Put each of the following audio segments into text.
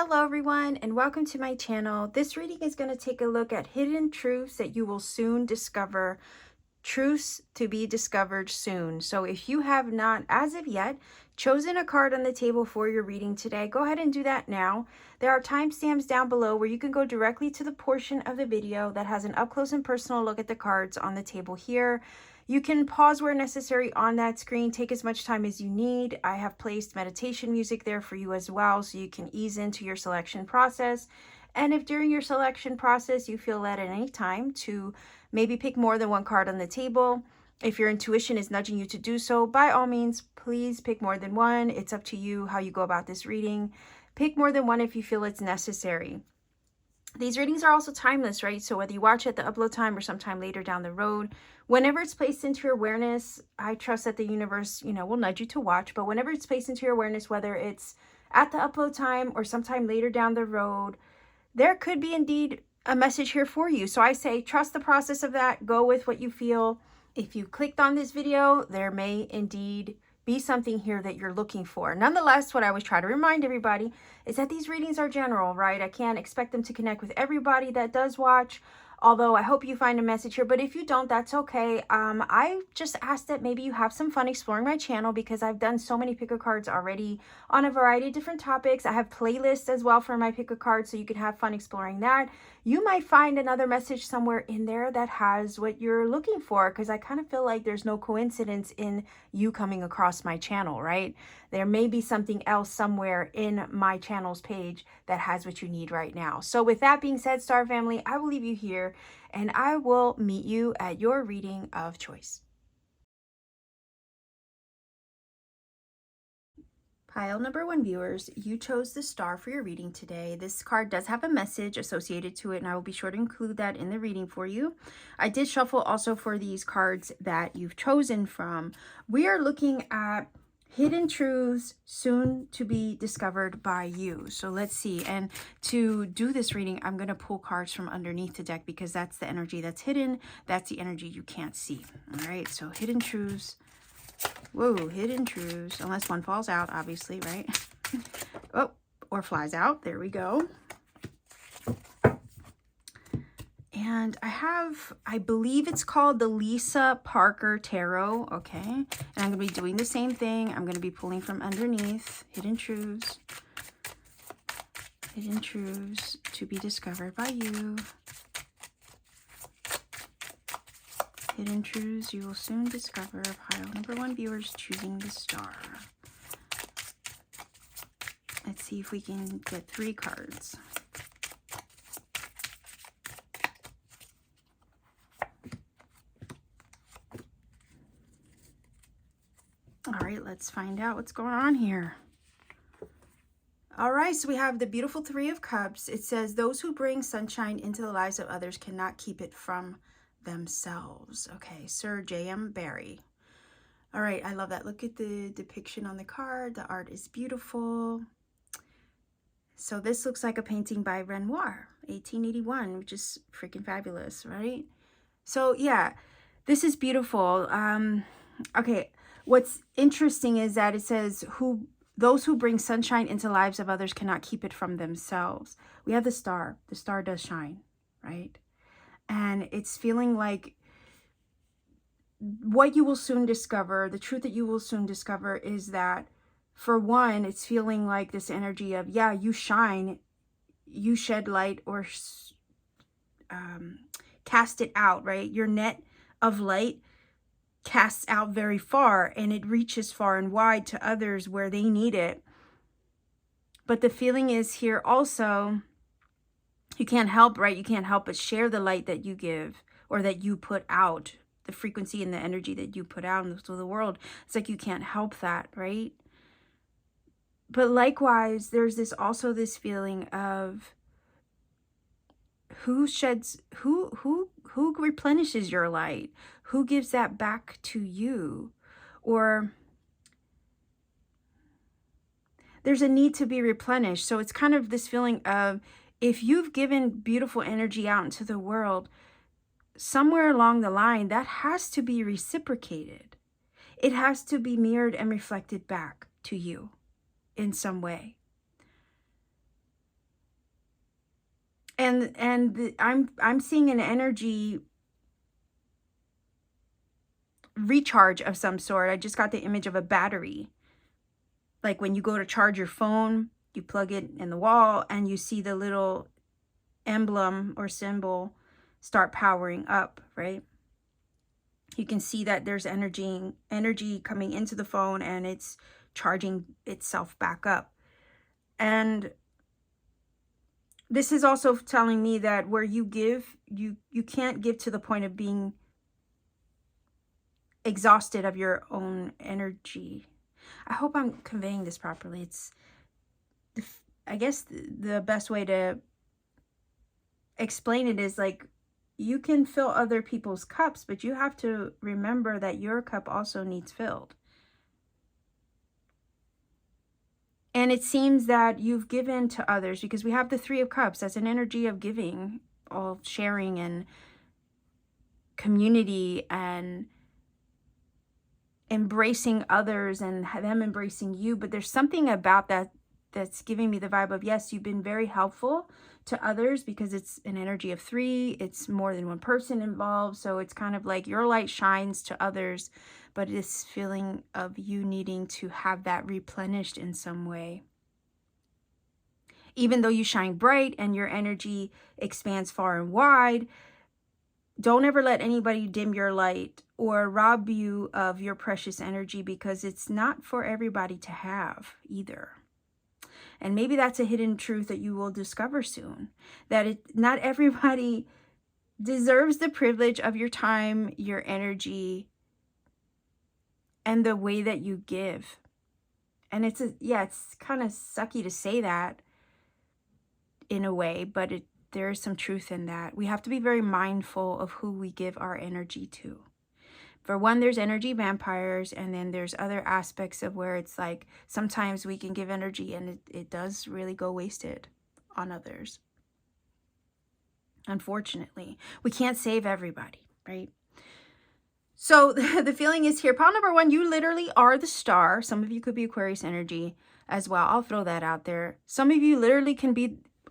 Hello everyone and welcome to my channel. This reading is going to take a look at hidden truths that you will soon discover, truths to be discovered soon. So if you have not as of yet chosen a card on the table for your reading today, go ahead and do that now. There are timestamps down below where you can go directly to the portion of the video that has an up close and personal look at the cards on the table here. You can pause where necessary on that screen, take as much time as you need. I have placed meditation music there for you as well, so you can ease into your selection process. And if during your selection process you feel led at any time to maybe pick more than one card on the table, if your intuition is nudging you to do so, by all means, please pick more than one. It's up to you how you go about this reading. Pick more than one if you feel it's necessary. These readings are also timeless, right? So whether you watch at the upload time or sometime later down the road, whenever it's placed into your awareness, I trust that the universe, will nudge you to watch. But whenever it's placed into your awareness, whether it's at the upload time or sometime later down the road, there could be indeed a message here for you. So I say, trust the process of that. Go with what you feel. If you clicked on this video, there may indeed be something here that you're looking for. Nonetheless, what I always try to remind everybody is that these readings are general, right? I can't expect them to connect with everybody that does watch, although I hope you find a message here. But if you don't, that's okay. I just ask that maybe you have some fun exploring my channel because I've done so many pick a cards already on a variety of different topics. I have playlists as well for my pick a cards, so you can have fun exploring that. You might find another message somewhere in there that has what you're looking for, because I kind of feel like there's no coincidence in you coming across my channel, right? There may be something else somewhere in my channel's page that has what you need right now. So with that being said, Star Family, I will leave you here and I will meet you at your reading of choice. Pile number 1 viewers, you chose the star for your reading today. This card does have a message associated to it, and I will be sure to include that in the reading for you. I did shuffle also for these cards that you've chosen from. We are looking at hidden truths soon to be discovered by you. So let's see. And to do this reading, I'm going to pull cards from underneath the deck because that's the energy that's hidden. That's the energy you can't see. All right, so hidden truths. Whoa, hidden truths, unless one falls out, obviously, right? Oh, or flies out. There we go. And I believe it's called the Lisa Parker Tarot, okay? And I'm going to be doing the same thing. I'm going to be pulling from underneath. Hidden truths. Hidden truths to be discovered by you. Hidden truths you will soon discover. Pile number 1 viewers choosing the star. Let's see if we can get 3 cards. All right, let's find out what's going on here. All right, so we have the beautiful 3 of Cups. It says, those who bring sunshine into the lives of others cannot keep it from themselves. Okay, Sir J.M. Barrie. All right, I love that. Look at the depiction on the card. The art is beautiful. So this looks like a painting by Renoir, 1881, which is freaking fabulous, right? So yeah, this is beautiful. Okay, what's interesting is that it says, those who bring sunshine into lives of others cannot keep it from themselves. We have the star. The star does shine, right? And it's feeling like what you will soon discover, the truth that you will soon discover is that, for one, it's feeling like this energy of, yeah, you shine, you shed light or cast it out, right? Your net of light casts out very far and it reaches far and wide to others where they need it. But the feeling is here also, you can't help, right? You can't help but share the light that you give or that you put out, the frequency and the energy that you put out into the world. It's like you can't help that, right? But likewise, there's also this feeling of who replenishes your light? Who gives that back to you? Or there's a need to be replenished. So it's kind of this feeling of, if you've given beautiful energy out into the world, somewhere along the line, that has to be reciprocated. It has to be mirrored and reflected back to you in some way. I'm seeing an energy recharge of some sort. I just got the image of a battery. Like when you go to charge your phone, you plug it in the wall and you see the little emblem or symbol start powering up, right? You can see that there's energy coming into the phone and it's charging itself back up. And this is also telling me that where you give, you can't give to the point of being exhausted of your own energy. I hope I'm conveying this properly. It's, I guess the best way to explain it is like, you can fill other people's cups, but you have to remember that your cup also needs filled. And it seems that you've given to others, because we have the Three of Cups. That's an energy of giving, all sharing and community and embracing others and them embracing you. But there's something about that that's giving me the vibe of, yes, you've been very helpful to others, because it's an energy of three. It's more than one person involved. So it's kind of like your light shines to others, but this feeling of you needing to have that replenished in some way. Even though you shine bright and your energy expands far and wide, don't ever let anybody dim your light or rob you of your precious energy, because it's not for everybody to have either. And maybe that's a hidden truth that you will discover soon, that not everybody deserves the privilege of your time, your energy, and the way that you give. And it's kind of sucky to say that in a way, but there is some truth in that. We have to be very mindful of who we give our energy to. For one, there's energy vampires, and then there's other aspects of where it's like sometimes we can give energy and it does really go wasted on others. Unfortunately, we can't save everybody, right? So the feeling is here. Pile number one, you literally are the star. Some of you could be Aquarius energy as well. I'll throw that out there. Some of you literally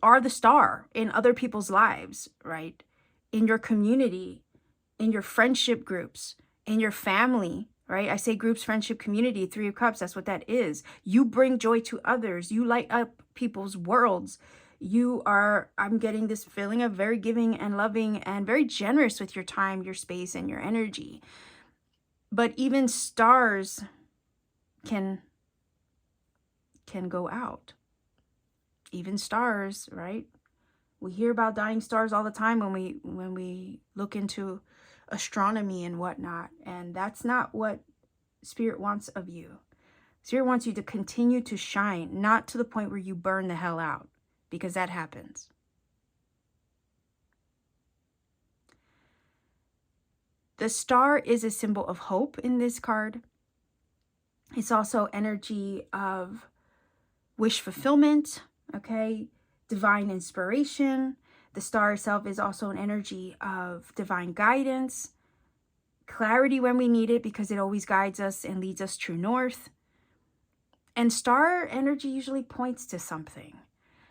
are the star in other people's lives, right? In your community, in your friendship groups, in your family, right? I say groups, friendship, community, Three of Cups. That's what that is. You bring joy to others. You light up people's worlds. I'm getting this feeling of very giving and loving and very generous with your time, your space, and your energy. But even stars can go out. Even stars, right? We hear about dying stars all the time when we look into astronomy and whatnot, and that's not what Spirit wants of you. Spirit wants you to continue to shine, not to the point where you burn the hell out, because that happens. The star is a symbol of hope in this card. It's also energy of wish fulfillment, okay? Divine inspiration. The star itself is also an energy of divine guidance, clarity when we need it, because it always guides us and leads us true north. And star energy usually points to something.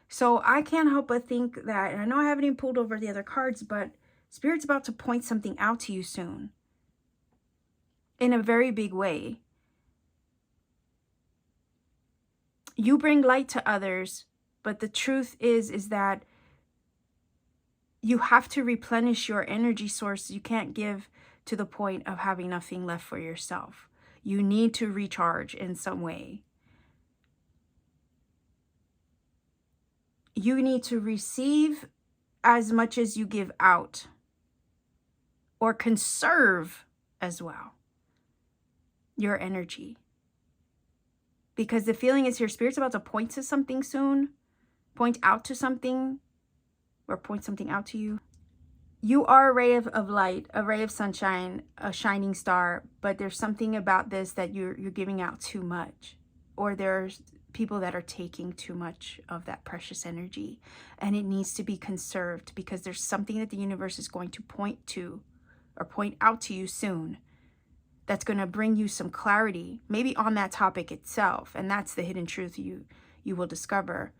So I can't help but think that, and I know I haven't even pulled over the other cards, but Spirit's about to point something out to you soon in a very big way. You bring light to others, but the truth is that you have to replenish your energy source. You can't give to the point of having nothing left for yourself. You need to recharge in some way. You need to receive as much as you give out, or conserve as well your energy. Because the feeling is your Spirit's about to point to something soon, point out to something, or point something out to you. You are a ray of light, a ray of sunshine, a shining star, but there's something about this that you're giving out too much, or there's people that are taking too much of that precious energy, and it needs to be conserved, because there's something that the universe is going to point to or point out to you soon that's going to bring you some clarity, maybe on that topic itself, and that's the hidden truth you will discover.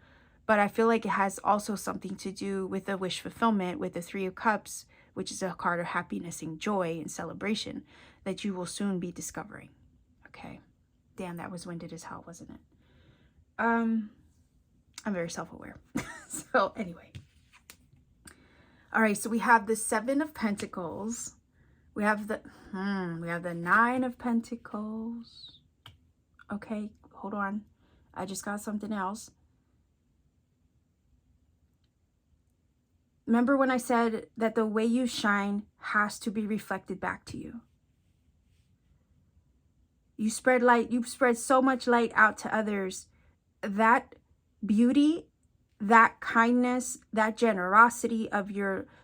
But I feel like it has also something to do with the wish fulfillment, with the Three of Cups, which is a card of happiness and joy and celebration that you will soon be discovering. Okay. Damn, that was winded as hell, wasn't it? I'm very self-aware. So anyway. All right, so we have the Seven of Pentacles. We have the Nine of Pentacles. Okay, hold on. I just got something else. Remember when I said that the way you shine has to be reflected back to you? You spread light, you spread so much light out to others. That beauty, that kindness, that generosity of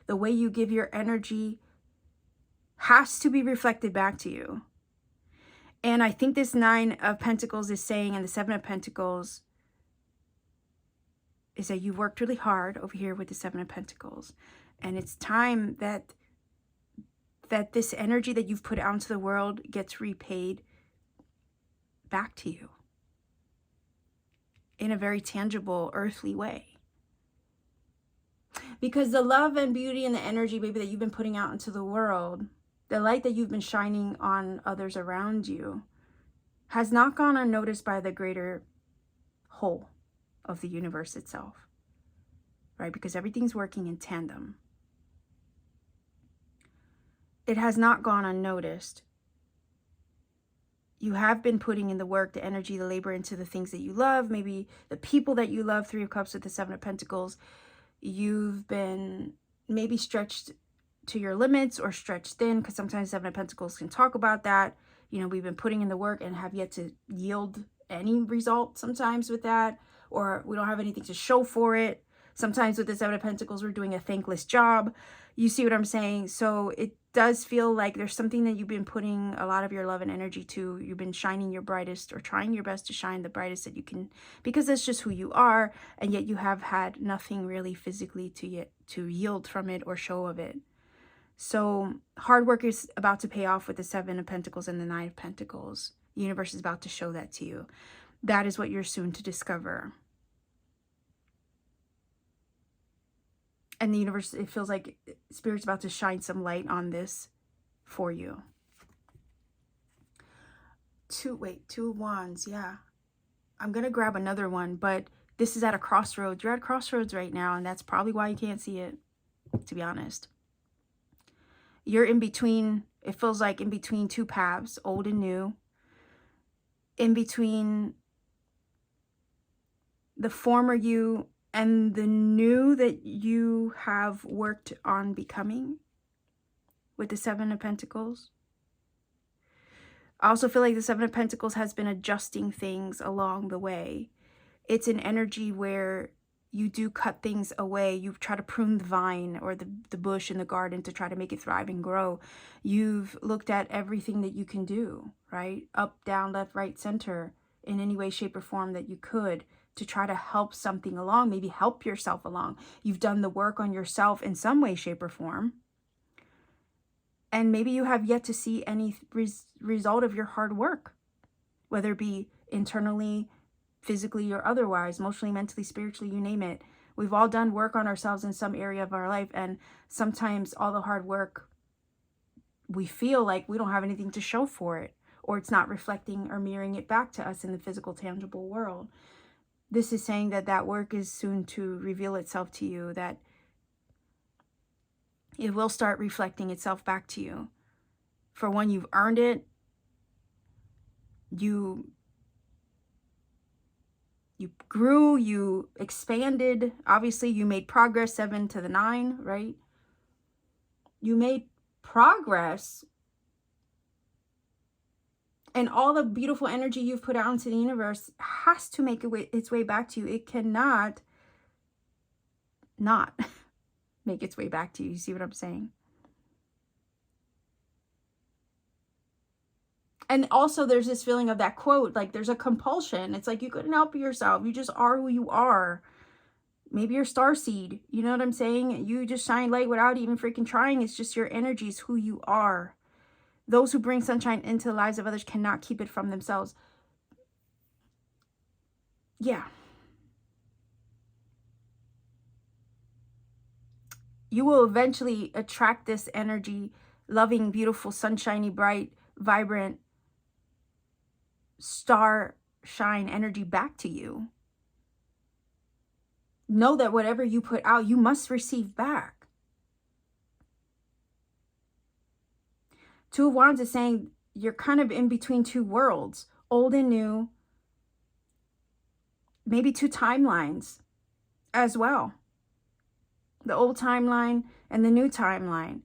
the way you give your energy has to be reflected back to you. And I think this Nine of Pentacles is saying, and the Seven of Pentacles is that you worked really hard over here with the Seven of Pentacles. And it's time that this energy that you've put out into the world gets repaid back to you in a very tangible, earthly way. Because the love and beauty and the energy, baby, that you've been putting out into the world, the light that you've been shining on others around you, has not gone unnoticed by the greater whole of the universe itself, right? Because everything's working in tandem. It has not gone unnoticed. You have been putting in the work, the energy, the labor into the things that you love, maybe the people that you love. Three of Cups with the Seven of Pentacles. You've been maybe stretched to your limits or stretched thin, because sometimes Seven of Pentacles can talk about that. You know, we've been putting in the work and have yet to yield any result sometimes with that, or we don't have anything to show for it. Sometimes with the Seven of Pentacles, we're doing a thankless job. You see what I'm saying? So it does feel like there's something that you've been putting a lot of your love and energy to. You've been shining your brightest, or trying your best to shine the brightest that you can, because that's just who you are. And yet you have had nothing really physically to yield from it or show of it. So hard work is about to pay off with the Seven of Pentacles and the Nine of Pentacles. The universe is about to show that to you. That is what you're soon to discover. And the universe, it feels like Spirit's about to shine some light on this for you. Two of Wands, yeah. I'm going to grab another one, but this is at a crossroads. You're at a crossroads right now, and that's probably why you can't see it, to be honest. You're in between, it feels like in between two paths, old and new. In between the former you and the new that you have worked on becoming with the Seven of Pentacles. I also feel like the Seven of Pentacles has been adjusting things along the way. It's an energy where you do cut things away. You try to prune the vine or the bush in the garden to try to make it thrive and grow. You've looked at everything that you can do, right? Up, down, left, right, center, in any way, shape, or form that you could, to try to help something along, maybe help yourself along. You've done the work on yourself in some way, shape, or form. And maybe you have yet to see any result of your hard work, whether it be internally, physically, or otherwise, emotionally, mentally, spiritually, you name it. We've all done work on ourselves in some area of our life. And sometimes all the hard work, we feel like we don't have anything to show for it, or it's not reflecting or mirroring it back to us in the physical, tangible world. This is saying that that work is soon to reveal itself to you, that it will start reflecting itself back to you. For one, you've earned it. You grew, you expanded. Obviously, you made progress, 7 to the 9, right? You made progress. And all the beautiful energy you've put out into the universe has to make its way back to you. It cannot not make its way back to you. You see what I'm saying? And also there's this feeling of that quote, like there's a compulsion. It's like you couldn't help yourself. You just are who you are. Maybe you're starseed. You know what I'm saying? You just shine light without even freaking trying. It's just your energy is who you are. Those who bring sunshine into the lives of others cannot keep it from themselves. Yeah. you will eventually attract this energy, loving, beautiful, sunshiny, bright, vibrant, star shine energy back to you. Know that whatever you put out, you must receive back. Two of Wands is saying you're kind of in between two worlds, old and new, maybe two timelines as well. The old timeline and the new timeline.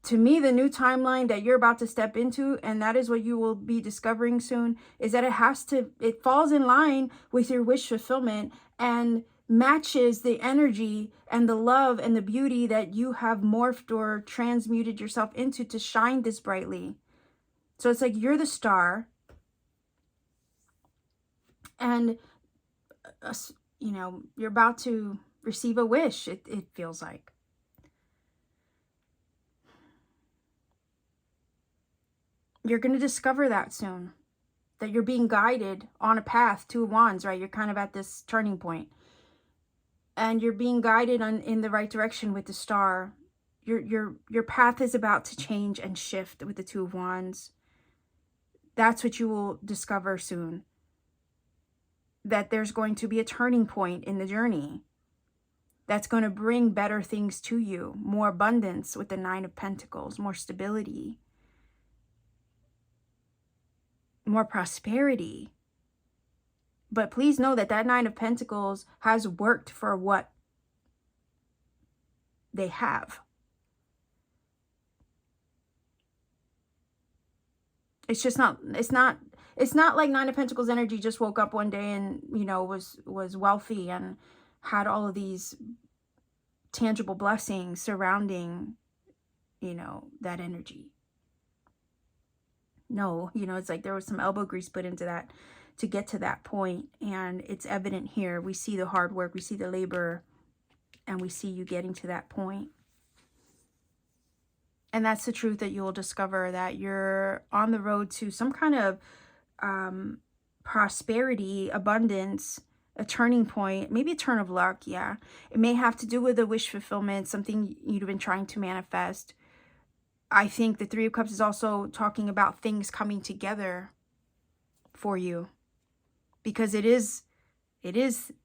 To me, the new timeline that you're about to step into, and that is what you will be discovering soon, is that it falls in line with your wish fulfillment and matches the energy and the love and the beauty that you have morphed or transmuted yourself into to shine this brightly. So it's like you're the star, and you know, you're about to receive a wish, it feels like. You're going to discover that soon, that you're being guided on a path. Two of Wands, right? You're kind of at this turning point, and you're being guided in the right direction with the star. Your path is about to change and shift with the Two of Wands. That's what you will discover soon, that there's going to be a turning point in the journey that's going to bring better things to you, more abundance with the Nine of Pentacles, more stability, more prosperity. But please know that that Nine of Pentacles has worked for what they have. It's just not, it's not like Nine of Pentacles energy just woke up one day and, you know, was wealthy and had all of these tangible blessings surrounding, you know, that energy. No, you know, it's like there was some elbow grease put into that to get to that point. And it's evident here. We see the hard work, we see the labor, and we see you getting to that point. And that's the truth that you will discover, that you're on the road to some kind of prosperity, abundance, a turning point, maybe a turn of luck. Yeah, it may have to do with a wish fulfillment, something you've been trying to manifest. I think the Three of Cups is also talking about things coming together for you, because it is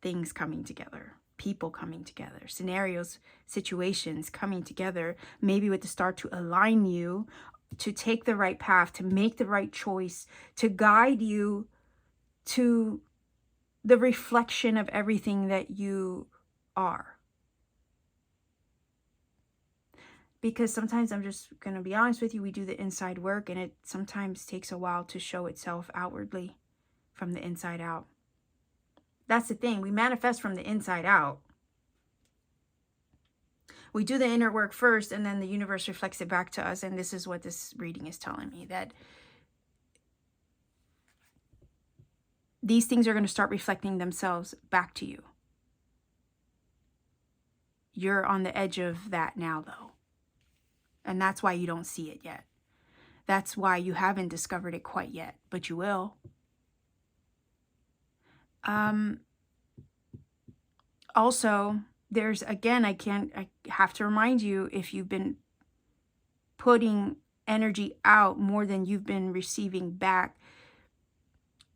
things coming together, people coming together, scenarios, situations coming together, maybe with the star to align you, to take the right path, to make the right choice, to guide you to the reflection of everything that you are. Because sometimes, I'm just going to be honest with you, we do the inside work, and it sometimes takes a while to show itself outwardly from the inside out. That's the thing. We manifest from the inside out. We do the inner work first, and then the universe reflects it back to us. And this is what this reading is telling me, that these things are going to start reflecting themselves back to you. You're on the edge of that now, though. And that's why you don't see it yet. That's why you haven't discovered it quite yet, but you will. Also, there's, again, I have to remind you, if you've been putting energy out more than you've been receiving back,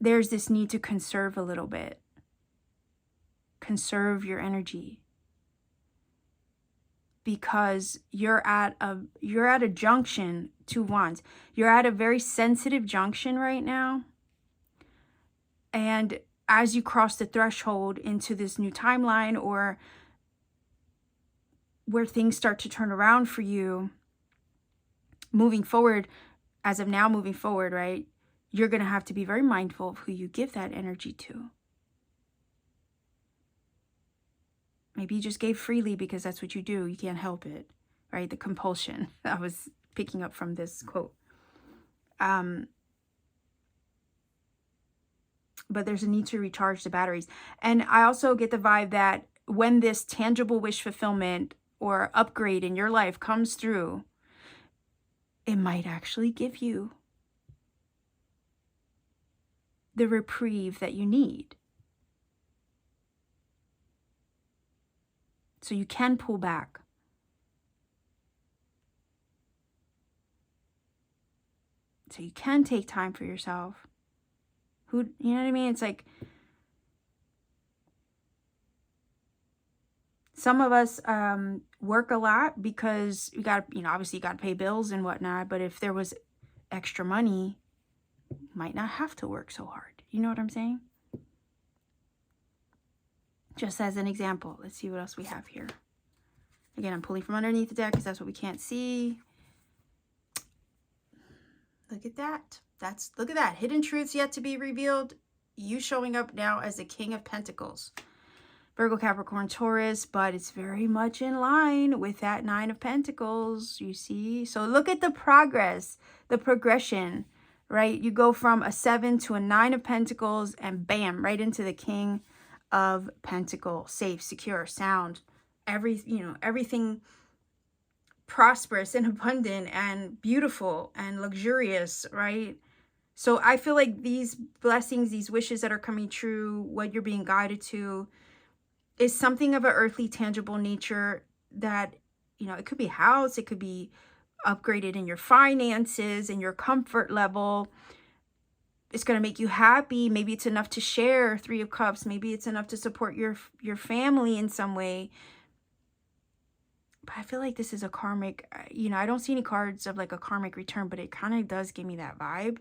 there's this need to conserve a little bit. Conserve your energy. Because you're at a junction, Two Wands. You're at a very sensitive junction right now. And as you cross the threshold into this new timeline, or where things start to turn around for you, moving forward, as of now, moving forward, right? You're going to have to be very mindful of who you give that energy to. Maybe you just gave freely because that's what you do. You can't help it, right? The compulsion. I was picking up from this quote. But there's a need to recharge the batteries. And I also get the vibe that when this tangible wish fulfillment or upgrade in your life comes through, it might actually give you the reprieve that you need. So you can pull back So you can take time for yourself. You know what I mean? It's like, some of us work a lot because you got, obviously you got to pay bills and whatnot. But if there was extra money, you might not have to work so hard. You know what I'm saying? Just as an example. Let's see what else we have here. Again, I'm pulling from underneath the deck because that's what we can't see. Look at that. Look at that. Hidden truths yet to be revealed. You showing up now as the King of Pentacles. Virgo, Capricorn, Taurus, but it's very much in line with that Nine of Pentacles, you see? So look at the progress, the progression, right? You go from a 7 to a 9 of Pentacles and bam, right into the King of Pentacles. Safe, secure, sound, everything prosperous and abundant and beautiful and luxurious, right? So I feel like these blessings, these wishes that are coming true, what you're being guided to, is something of an earthly, tangible nature that, it could be a house, it could be upgraded in your finances and your comfort level. It's going to make you happy. Maybe it's enough to share. Three of Cups. Maybe it's enough to support your family in some way. But I feel like this is a karmic, I don't see any cards of like a karmic return, but it kind of does give me that vibe.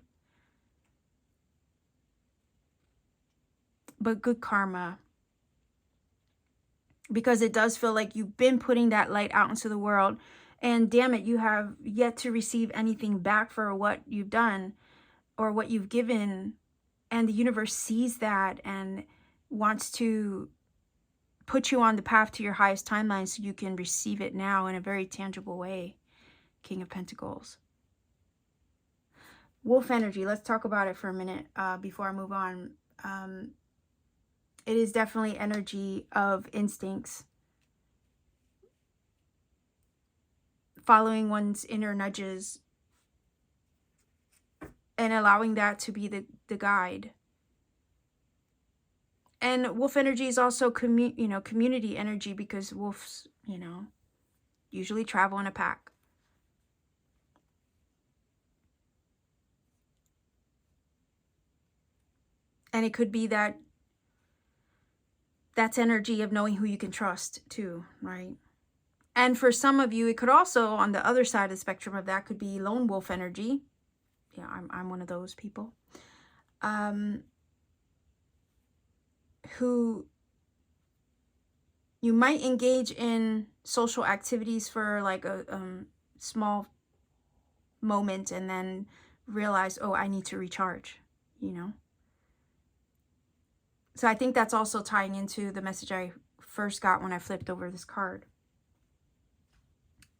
But good karma. Because it does feel like you've been putting that light out into the world. And damn it, you have yet to receive anything back for what you've done or what you've given. And the universe sees that and wants to put you on the path to your highest timeline so you can receive it now in a very tangible way. King of Pentacles. Wolf energy. Let's talk about it for a minute before I move on. It is definitely energy of instincts. Following one's inner nudges. And allowing that to be the guide. And wolf energy is also community energy, because wolves, usually travel in a pack. And it could be that's energy of knowing who you can trust too, right? And for some of you, it could also, on the other side of the spectrum of that, could be lone wolf energy. Yeah, I'm one of those people. Who you might engage in social activities for like a small moment and then realize, oh, I need to recharge, So I think that's also tying into the message I first got when I flipped over this card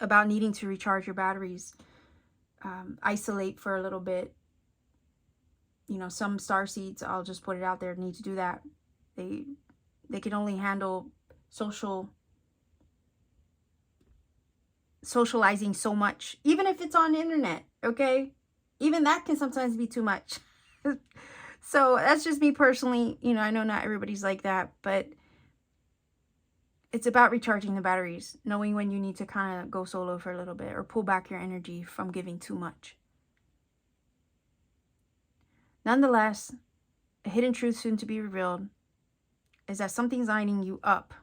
about needing to recharge your batteries, isolate for a little bit. Some starseeds, I'll just put it out there, need to do that. They can only handle socializing so much, even if it's on the internet, okay? Even that can sometimes be too much. So that's just me personally. I know not everybody's like that, but it's about recharging the batteries, knowing when you need to kind of go solo for a little bit or pull back your energy from giving too much. Nonetheless, a hidden truth soon to be revealed is that something's lining you up.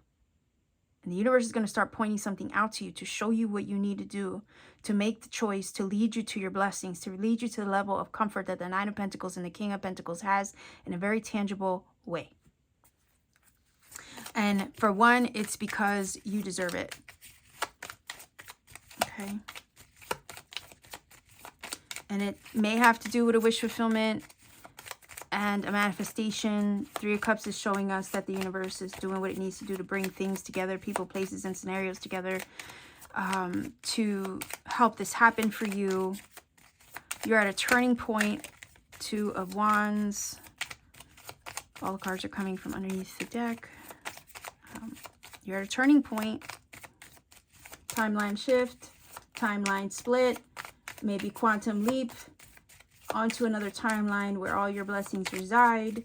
And the universe is going to start pointing something out to you to show you what you need to do to make the choice to lead you to your blessings, to lead you to the level of comfort that the Nine of Pentacles and the King of Pentacles has in a very tangible way. And for one, it's because you deserve it. Okay. And it may have to do with a wish fulfillment and a manifestation. Three of Cups is showing us that the universe is doing what it needs to do to bring things together, people, places, and scenarios together to help this happen for you. You're at a turning point. Two of Wands. All the cards are coming from underneath the deck. You're at a turning point. Timeline shift. Timeline split. Maybe quantum leap onto another timeline where all your blessings reside.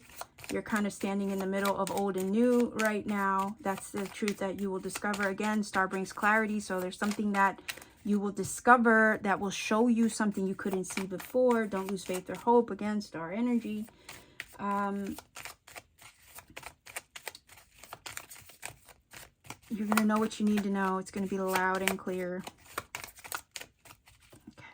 You're kind of standing in the middle of old and new right now. That's the truth that you will discover. Again, star brings clarity. So there's something that you will discover that will show you something you couldn't see before. Don't lose faith or hope. Again, star energy. You're going to know what you need to know. It's going to be loud and clear. Okay.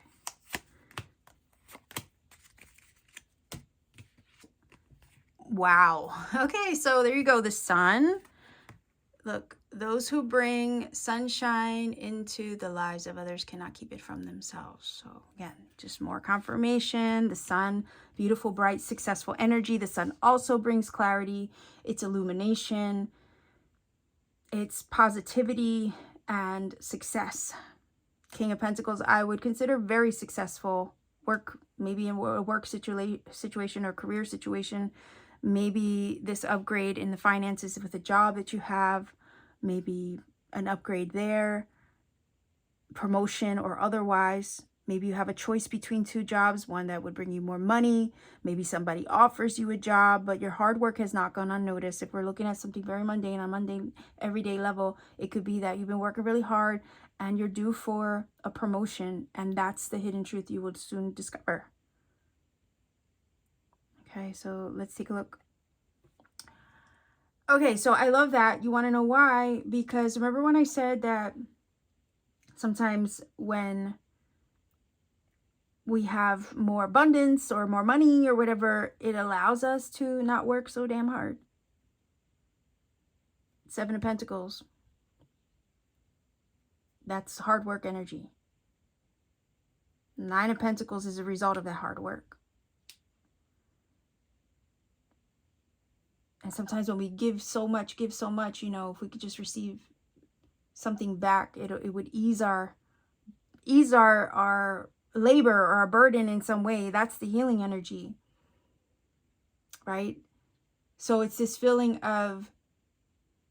Wow. Okay, so there you go. The sun. Look, those who bring sunshine into the lives of others cannot keep it from themselves. So again, just more confirmation. The sun, beautiful, bright, successful energy. The sun also brings clarity. It's illumination. It's positivity and success. King of Pentacles, I would consider very successful. Work, maybe in a work situation or career situation. Maybe this upgrade in the finances with a job that you have. Maybe an upgrade there, promotion or otherwise. Maybe you have a choice between two jobs, one that would bring you more money. Maybe somebody offers you a job, but your hard work has not gone unnoticed. If we're looking at something very mundane, on mundane, everyday level, it could be that you've been working really hard and you're due for a promotion, and that's the hidden truth you will soon discover. Okay, so let's take a look. Okay, so I love that. You want to know why? Because remember when I said that sometimes when we have more abundance or more money or whatever, it allows us to not work so damn hard. Seven of Pentacles. That's hard work energy. Nine of Pentacles is a result of that hard work. And sometimes when we give so much, you know, if we could just receive something back, it would ease our labor or our burden in some way. That's the healing energy, right? So it's this feeling of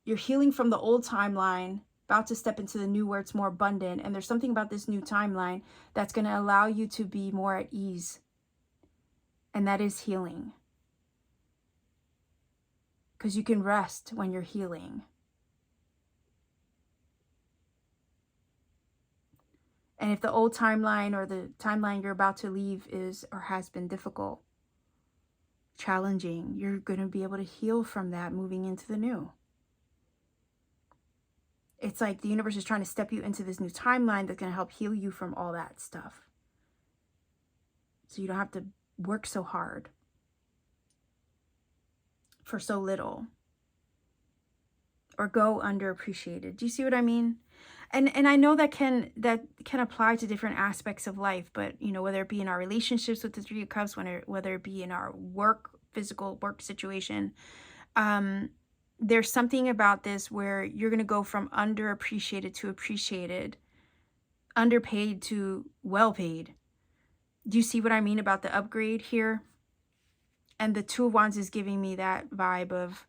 you're healing from the old timeline, about to step into the new where it's more abundant. And there's something about this new timeline that's going to allow you to be more at ease. And that is healing. Because you can rest when you're healing. And if the old timeline or the timeline you're about to leave is or has been difficult, challenging, you're going to be able to heal from that moving into the new. It's like the universe is trying to step you into this new timeline that's going to help heal you from all that stuff. So you don't have to work so hard for so little, or go underappreciated. Do you see what I mean? And I know that can apply to different aspects of life, but you know, whether it be in our relationships with the Three of Cups, whether it be in our physical work situation, there's something about this where you're going to go from underappreciated to appreciated, underpaid to well paid. Do you see what I mean about the upgrade here? And the Two of Wands is giving me that vibe of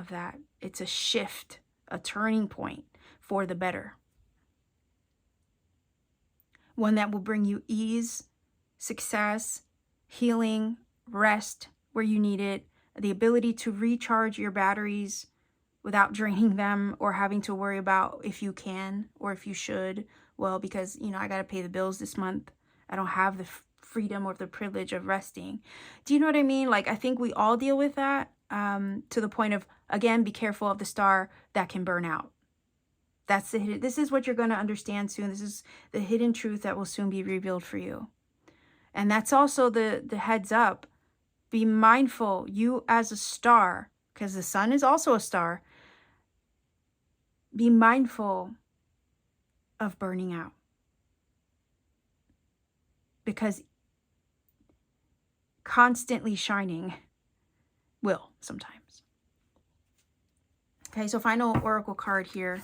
that. It's a shift, a turning point for the better. One that will bring you ease, success, healing, rest where you need it, the ability to recharge your batteries without draining them or having to worry about if you can or if you should. Well, because, you know, I got to pay the bills this month. I don't have the freedom or the privilege of resting. Do you know what I mean? Like, I think we all deal with that to the point of, again, be careful of the star that can burn out. That's the hidden. This is what you're going to understand soon. This is the hidden truth that will soon be revealed for you. And that's also the heads up. Be mindful, you as a star, because the sun is also a star. Be mindful of burning out. Because constantly shining will sometimes. Okay, so final oracle card here.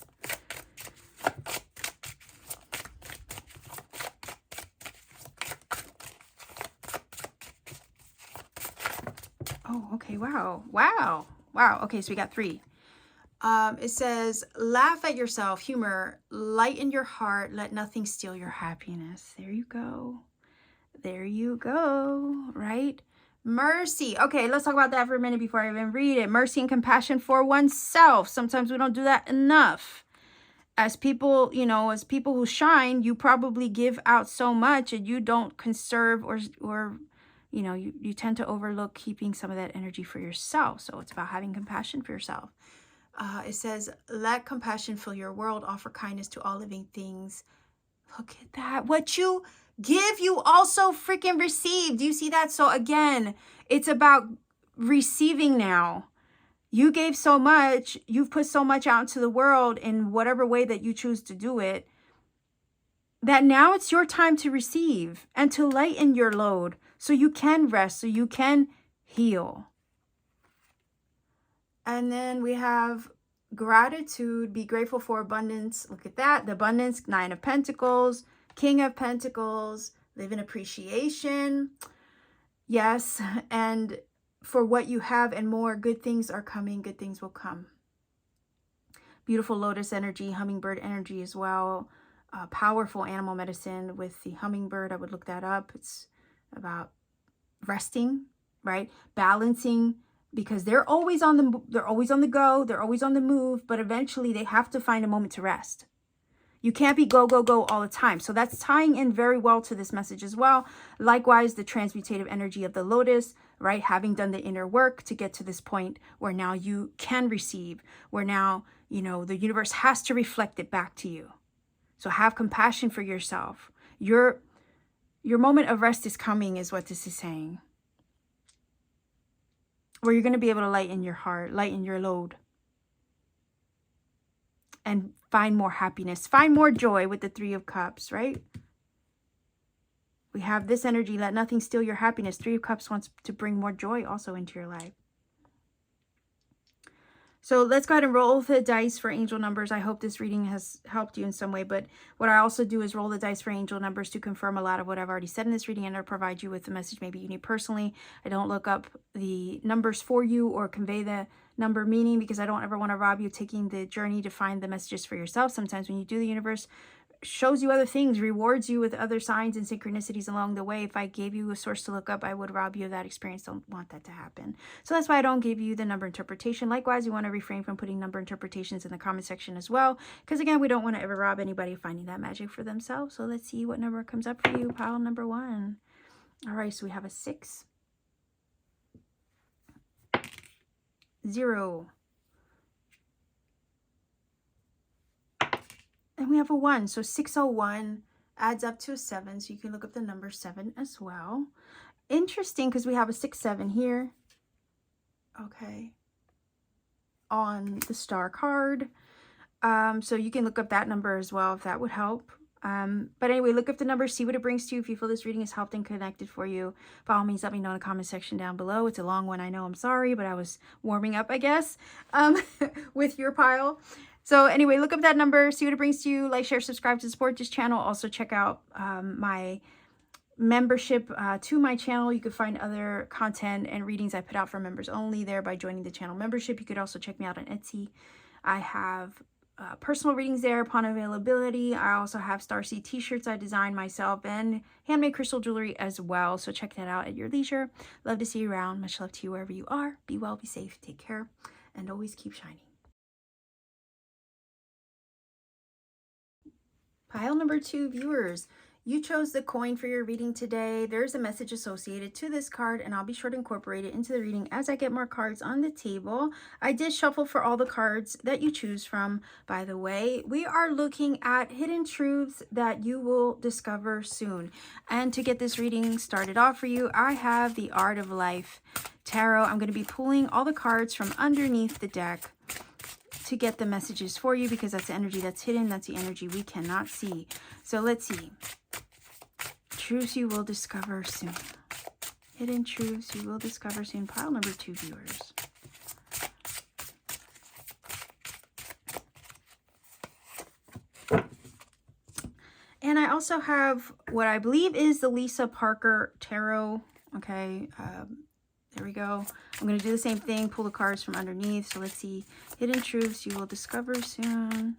Oh, okay, wow. Okay, so we got three. It says, laugh at yourself, humor, lighten your heart, let nothing steal your happiness. There you go. There you go, right? Mercy. Okay, let's talk about that for a minute before I even read it. Mercy and compassion for oneself. Sometimes we don't do that enough. as people, you know, as people who shine, you probably give out so much and you don't conserve or you know, you tend to overlook keeping some of that energy for yourself. So it's about having compassion for yourself. It says, let compassion fill your world, offer kindness to all living things. Look at that. What you give, you also freaking receive. Do you see that? So again, it's about receiving now. You gave so much, you've put so much out into the world in whatever way that you choose to do it, that now it's your time to receive and to lighten your load so you can rest, so you can heal. And then we have gratitude, be grateful for abundance. Look at that, the abundance, 9 of Pentacles, King of Pentacles, live in appreciation. Yes, and for what you have and more, good things are coming, good things will come. Beautiful lotus energy, hummingbird energy as well. Powerful animal medicine with the hummingbird. I would look that up. It's about resting, right? Balancing, because they're always on the go, they're always on the move, but eventually they have to find a moment to rest. You can't be go, go, go all the time. So that's tying in very well to this message as well. Likewise, the transmutative energy of the lotus, right? Having done the inner work to get to this point where now you can receive, where now, you know, the universe has to reflect it back to you. So have compassion for yourself. Your moment of rest is coming is what this is saying. Where you're going to be able to lighten your heart, lighten your load. And find more happiness, find more joy with the 3 of Cups, right? We have this energy, let nothing steal your happiness. 3 of Cups wants to bring more joy also into your life. So let's go ahead and roll the dice for angel numbers. I hope this reading has helped you in some way. But what I also do is roll the dice for angel numbers to confirm a lot of what I've already said in this reading and to provide you with the message maybe you need personally. I don't look up the numbers for you or convey the number meaning because I don't ever want to rob you taking the journey to find the messages for yourself. Sometimes when you do, the universe shows you other things, rewards you with other signs and synchronicities along the way. If I gave you a source to look up, I would rob you of that experience. Don't want that to happen. So that's why I don't give you the number interpretation. Likewise, you want to refrain from putting number interpretations in the comment section as well. Because again, we don't want to ever rob anybody of finding that magic for themselves. So let's see what number comes up for you. Pile number 1. All right, so we have a 6, 0. And we have a 1. So 601 adds up to a 7. So you can look up the number 7 as well. Interesting because we have a 6-7 here. Okay. On the star card. So you can look up that number as well if that would help. But anyway, look up the number, see what it brings to you. If you feel this reading has helped and connected for you, by all means, let me know in the comment section down below. It's a long one, I know, I'm sorry, but I was warming up, I guess, with your pile. So anyway, look up that number, see what it brings to you. Like, share, subscribe to support this channel. Also check out my membership to my channel. You can find other content and readings I put out for members only there by joining the channel membership. You could also check me out on Etsy. I have personal readings there upon availability. I also have STARSEED t-shirts I designed myself and handmade crystal jewelry as well. So check that out at your leisure. Love to see you around. Much love to you wherever you are. Be well, be safe, take care, and always keep shining. Pile number 2, viewers. You chose the coin for your reading today. There's a message associated to this card, and I'll be sure to incorporate it into the reading as I get more cards on the table. I did shuffle for all the cards that you choose from, by the way. We are looking at hidden truths that you will discover soon. And to get this reading started off for you, I have the Art of Life Tarot. I'm going to be pulling all the cards from underneath the deck to get the messages for you because that's the energy that's hidden. That's the energy we cannot see. So let's see. Truths you will discover soon. Hidden truths you will discover soon. Pile number 2, viewers. And I also have what I believe is the Lisa Parker Tarot. Okay, there we go. I'm going to do the same thing, pull the cards from underneath. So let's see. Hidden truths you will discover soon.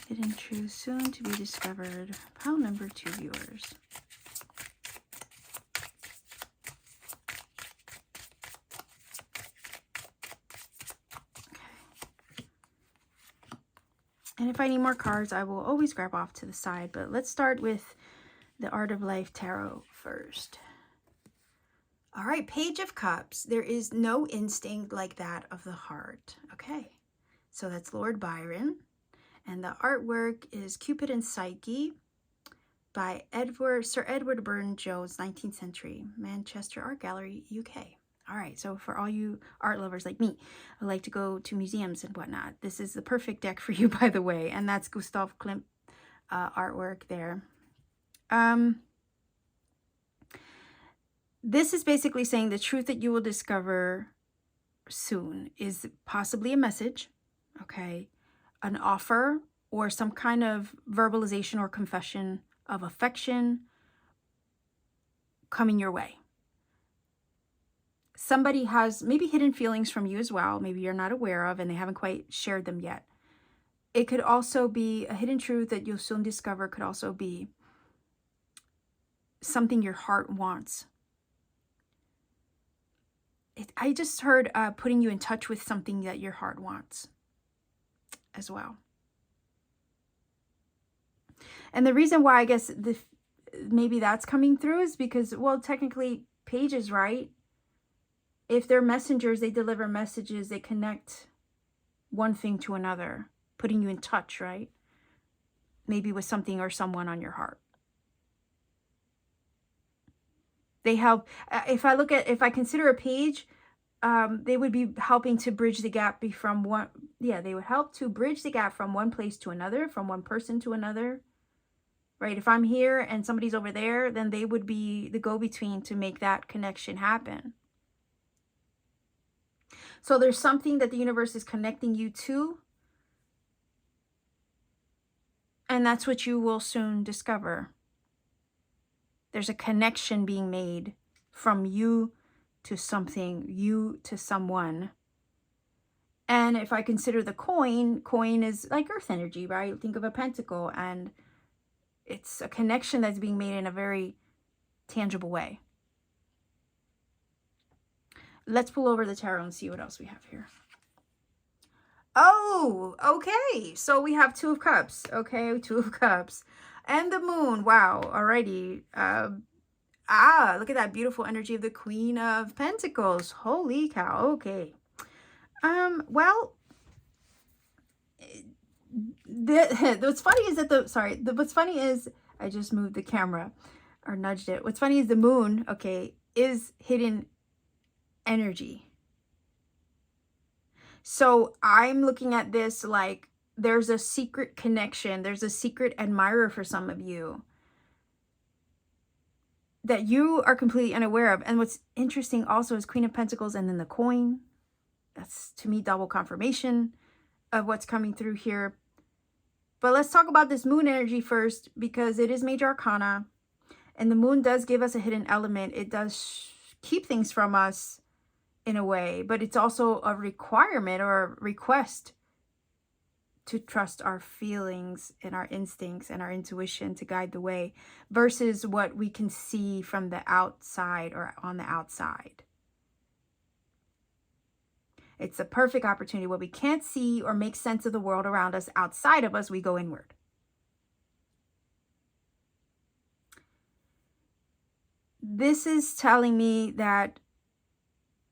Hidden truths soon to be discovered. Pile number 2, viewers. Okay. And if I need more cards, I will always grab off to the side. But let's start with the Art of Life Tarot first. All right, Page of Cups. There is no instinct like that of the heart. Okay, so that's Lord Byron. And the artwork is Cupid and Psyche by Sir Edward Burne-Jones, 19th century, Manchester Art Gallery, UK. All right, so for all you art lovers like me, I like to go to museums and whatnot. This is the perfect deck for you, by the way, and that's Gustav Klimt artwork there. This is basically saying the truth that you will discover soon is possibly a message, okay, an offer, or some kind of verbalization or confession of affection coming your way. Somebody has maybe hidden feelings from you as well. Maybe you're not aware of and they haven't quite shared them yet. It could also be a hidden truth that you'll soon discover, could also be something your heart wants. I just heard putting you in touch with something that your heart wants as well. And the reason why I guess maybe that's coming through is because, well, technically Page is right. If they're messengers, they deliver messages, they connect one thing to another, putting you in touch, right? Maybe with something or someone on your heart. They help, if I consider a page, they would be helping to bridge the gap from one, they would help to bridge the gap from one place to another, from one person to another, right? If I'm here and somebody's over there, then they would be the go-between to make that connection happen. So there's something that the universe is connecting you to, and that's what you will soon discover. There's a connection being made from you to something, you to someone. And if I consider the coin is like earth energy, right? Think of a pentacle, and it's a connection that's being made in a very tangible way. Let's pull over the tarot and see what else we have here. Oh, okay. So we have Two of Cups. Okay, Two of Cups. And the Moon. Wow, alrighty. Look at that beautiful energy of the Queen of Pentacles. Holy cow. Okay. Well, what's funny is that what's funny is I just moved the camera or nudged it. What's funny is the Moon, okay, is hidden energy. So I'm looking at this like there's a secret connection. There's a secret admirer for some of you that you are completely unaware of. And what's interesting also is Queen of Pentacles and then the coin. That's, to me, double confirmation of what's coming through here. But let's talk about this Moon energy first, because it is Major Arcana. And the Moon does give us a hidden element. It does keep things from us in a way, but it's also a requirement or a request to trust our feelings and our instincts and our intuition to guide the way, versus what we can see from the outside or on the outside. It's a perfect opportunity. What we can't see or make sense of the world around us, outside of us, we go inward. This is telling me that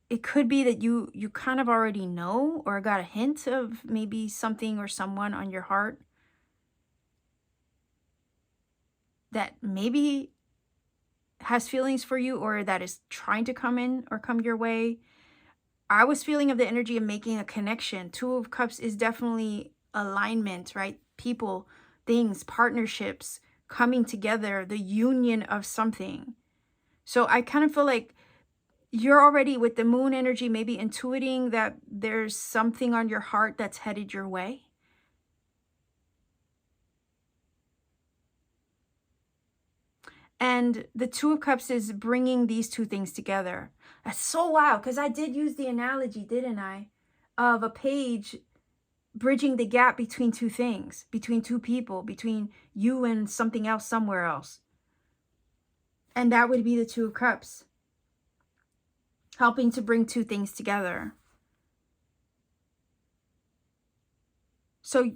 it could be that you kind of already know or got a hint of maybe something or someone on your heart that maybe has feelings for you, or that is trying to come in or come your way. I was feeling of the energy of making a connection. Two of Cups is definitely alignment, right? People, things, partnerships coming together, the union of something. So I kind of feel like you're already with the Moon energy, maybe intuiting that there's something on your heart that's headed your way. And the Two of Cups is bringing these two things together. That's so wild, because I did use the analogy, didn't I? Of a page bridging the gap between two things, between two people, between you and something else somewhere else. And that would be the Two of Cups, helping to bring two things together. So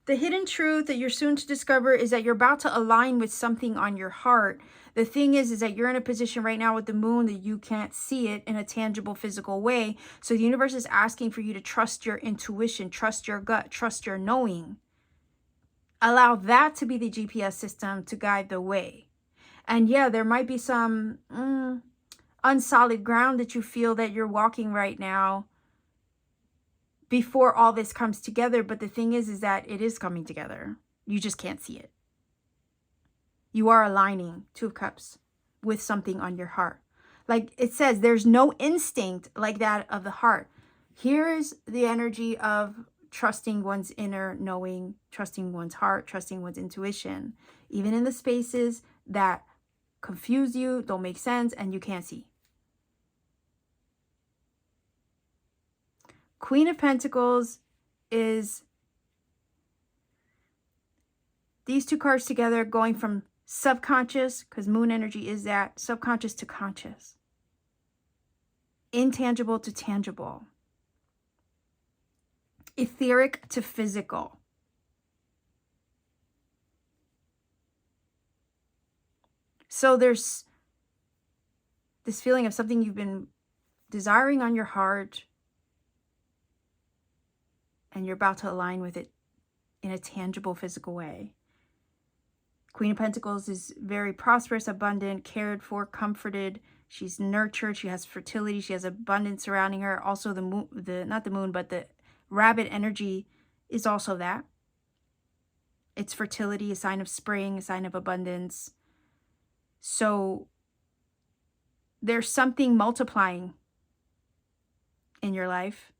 The hidden truth that you're soon to discover is that you're about to align with something on your heart. The thing is that you're in a position right now with the moon that you can't see it in a tangible physical way. So the universe is asking for you to trust your intuition, trust your gut, trust your knowing. Allow that to be the GPS system to guide the way. And yeah, there might be some unsolid ground that you feel that you're walking right now before all this comes together. But the thing is that it is coming together. You just can't see it. You are aligning, Two of Cups, with something on your heart. Like it says, there's no instinct like that of the heart. Here's the energy of trusting one's inner knowing, trusting one's heart, trusting one's intuition, even in the spaces that confuse you, don't make sense, and you can't see. Queen of Pentacles is these two cards together going from subconscious, because moon energy is that, subconscious to conscious. Intangible to tangible. Etheric to physical. So there's this feeling of something you've been desiring on your heart, and you're about to align with it in a tangible, physical way. Queen of Pentacles is very prosperous, abundant, cared for, comforted. She's nurtured. She has fertility. She has abundance surrounding her. Also, the moon, not the moon, but the rabbit energy is also that. It's fertility, a sign of spring, a sign of abundance. So there's something multiplying in your life,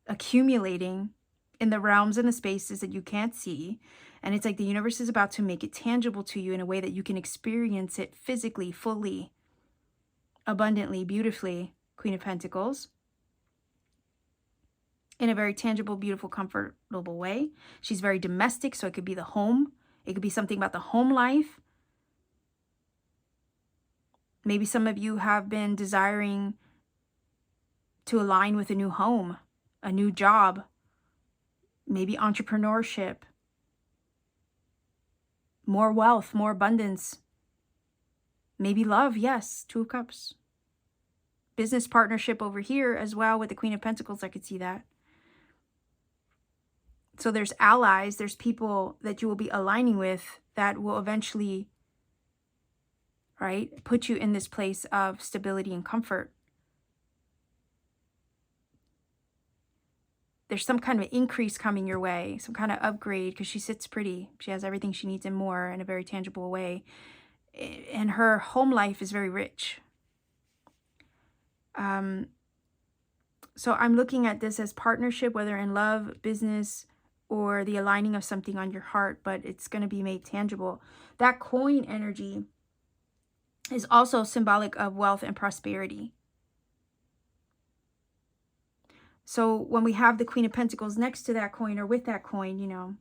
accumulating in the realms and the spaces that you can't see. And it's like the universe is about to make it tangible to you in a way that you can experience it physically, fully, abundantly, beautifully, Queen of Pentacles. In a very tangible, beautiful, comfortable way. She's very domestic, so it could be the home. It could be something about the home life. Maybe some of you have been desiring to align with a new home, a new job, maybe entrepreneurship, more wealth, more abundance, maybe love, yes, Two of Cups. Business partnership over here as well with the Queen of Pentacles, I could see that. So there's allies, there's people that you will be aligning with that will eventually, right, put you in this place of stability and comfort. There's some kind of increase coming your way, some kind of upgrade, because she sits pretty. She has everything she needs and more in a very tangible way. And her home life is very rich. So I'm looking at this as partnership, whether in love, business, or the aligning of something on your heart, but it's going to be made tangible. That coin energy is also symbolic of wealth and prosperity. So when we have the Queen of Pentacles next to that coin or with that coin, you know,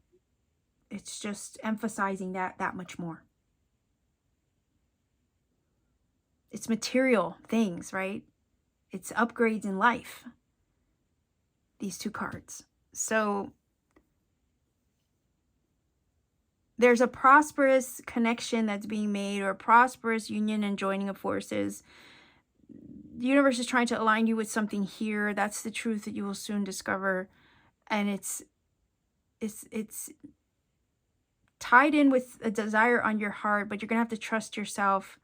it's just emphasizing that much more. It's material things, right? It's upgrades in life. These two cards. So there's a prosperous connection that's being made, or a prosperous union and joining of forces. The universe is trying to align you with something here. That's the truth that you will soon discover. And it's tied in with a desire on your heart, but you're going to have to trust yourself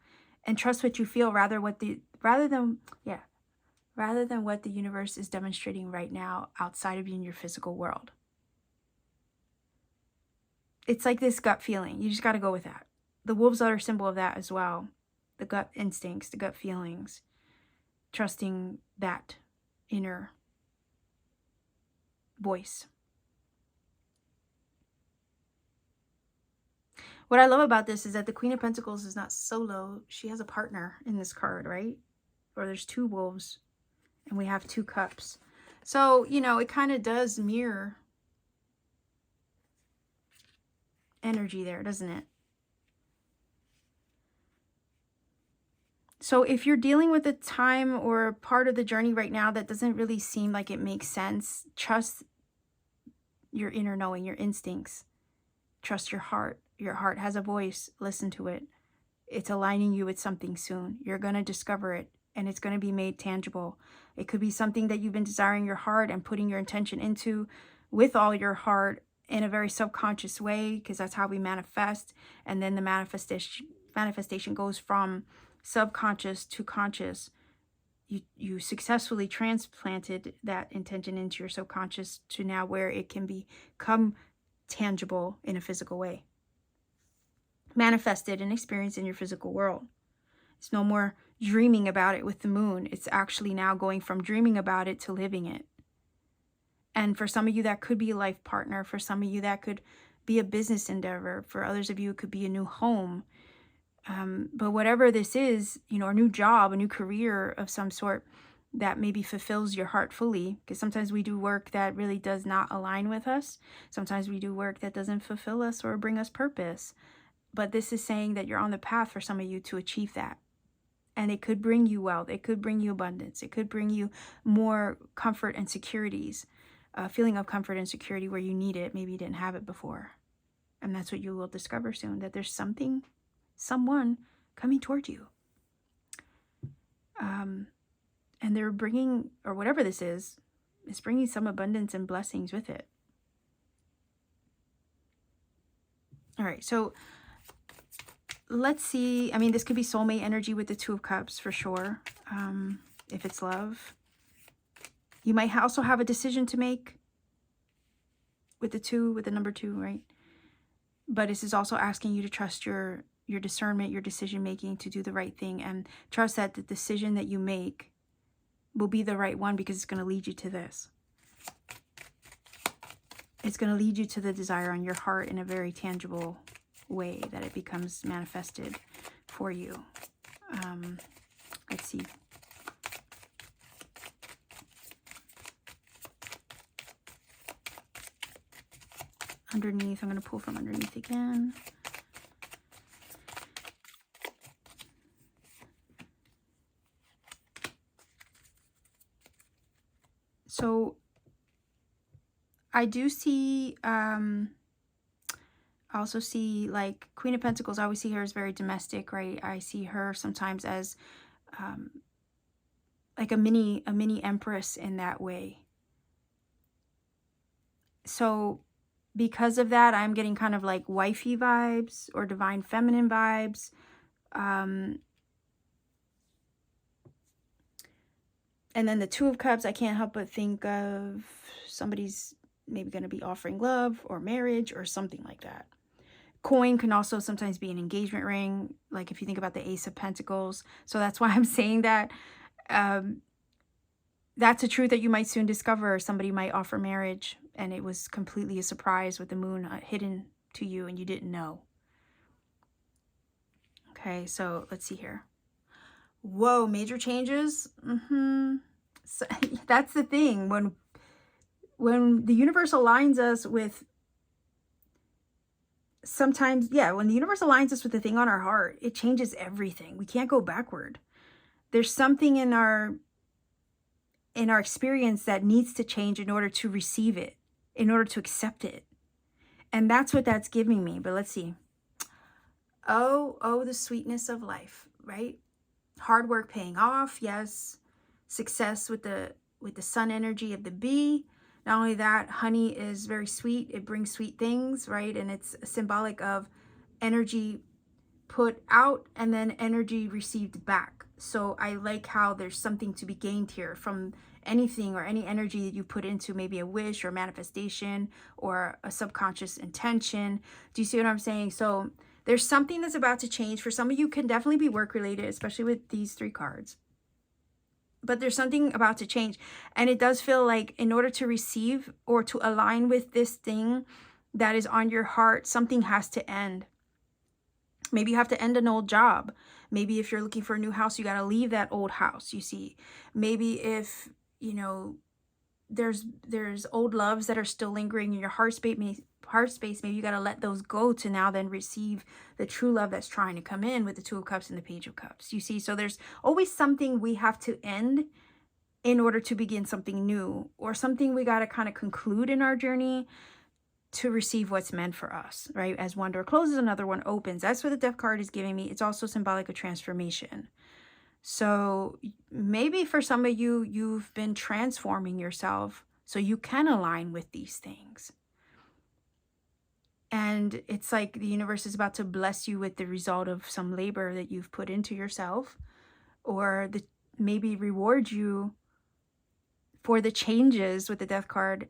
and trust what you feel rather than what the universe is demonstrating right now outside of you in your physical world. It's like this gut feeling. You just got to go with that. The wolves are a symbol of that as well. The gut instincts, the gut feelings. Trusting that inner voice. What I love about this is that the Queen of Pentacles is not solo. She has a partner in this card, right? Or there's two wolves and we have two cups. So, you know, it kind of does mirror energy there, doesn't it? So if you're dealing with a time or part of the journey right now that doesn't really seem like it makes sense, trust your inner knowing, your instincts. Trust your heart. Your heart has a voice. Listen to it. It's aligning you with something soon. You're going to discover it, and it's going to be made tangible. It could be something that you've been desiring your heart and putting your intention into with all your heart in a very subconscious way, because that's how we manifest. And then the manifestation goes from subconscious to conscious. You successfully transplanted that intention into your subconscious to now where it can become tangible in a physical way. Manifested and experienced in your physical world. It's no more dreaming about it with the moon. It's actually now going from dreaming about it to living it. And for some of you, that could be a life partner. For some of you, that could be a business endeavor. For others of you, it could be a new home. But whatever this is, you know, a new job, a new career of some sort that maybe fulfills your heart fully. Because sometimes we do work that really does not align with us. Sometimes we do work that doesn't fulfill us or bring us purpose. But this is saying that you're on the path for some of you to achieve that. And it could bring you wealth. It could bring you abundance. It could bring you more comfort and securities. A feeling of comfort and security where you need it. Maybe you didn't have it before. And that's what you will discover soon. That there's someone coming toward you. And they're bringing, or whatever this is bringing some abundance and blessings with it. All right, so let's see. I mean, this could be soulmate energy with the Two of Cups for sure. If it's love. You might also have a decision to make with the number 2, right? But this is also asking you to trust your discernment, your decision making to do the right thing, and trust that the decision that you make will be the right one, because it's going to lead you to this. It's going to lead you to the desire on your heart in a very tangible way, that it becomes manifested for you. Let's see. Underneath, I'm going to pull from underneath again. So I do see, I also see like Queen of Pentacles. I always see her as very domestic, right? I see her sometimes as like a mini empress in that way. So because of that, I'm getting kind of like wifey vibes or divine feminine vibes. And then the Two of Cups, I can't help but think of somebody's maybe going to be offering love or marriage or something like that. Coin can also sometimes be an engagement ring, like if you think about the Ace of Pentacles. So that's why I'm saying that. That's a truth that you might soon discover. Somebody might offer marriage, and it was completely a surprise with the moon hidden to you and you didn't know. Okay, so let's see here. Whoa, major changes. So that's the thing. When the universe aligns us with sometimes, yeah, when the universe aligns us with the thing on our heart, it changes everything. We can't go backward. There's something in our experience that needs to change in order to receive it, in order to accept it. And that's what that's giving me. But let's see. Oh, the sweetness of life, right? Hard work paying off, yes. Success with the sun energy of the bee. Not only that, honey is very sweet. It brings sweet things, right? And it's symbolic of energy put out and then energy received back. So I like how there's something to be gained here from anything or any energy that you put into maybe a wish or manifestation or a subconscious intention. Do you see what I'm saying? So there's something that's about to change. For some of you, can definitely be work related, especially with these 3 cards. But there's something about to change. And it does feel like in order to receive or to align with this thing that is on your heart, something has to end. Maybe you have to end an old job. Maybe if you're looking for a new house, you got to leave that old house, you see. Maybe if, you know, there's old loves that are still lingering in your heart space, maybe you got to let those go to now then receive the true love that's trying to come in with the Two of Cups and the Page of Cups. You see, so there's always something we have to end in order to begin something new, or something we got to kind of conclude in our journey to receive what's meant for us, right? As one door closes, another one opens. That's what the Death card is giving me. It's also symbolic of transformation. So maybe for some of you, you've been transforming yourself so you can align with these things. And it's like the universe is about to bless you with the result of some labor that you've put into yourself, or maybe reward you for the changes with the Death card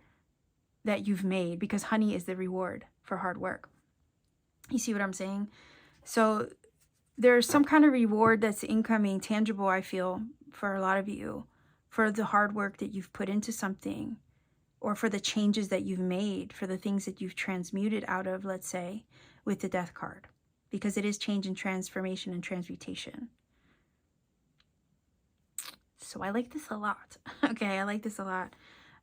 that you've made, because honey is the reward for hard work. You see what I'm saying? So there's some kind of reward that's incoming, tangible, I feel, for a lot of you, for the hard work that you've put into something, or for the changes that you've made, for the things that you've transmuted out of, let's say, with the Death card, because it is change and transformation and transmutation. So I like this a lot. Okay, I like this a lot.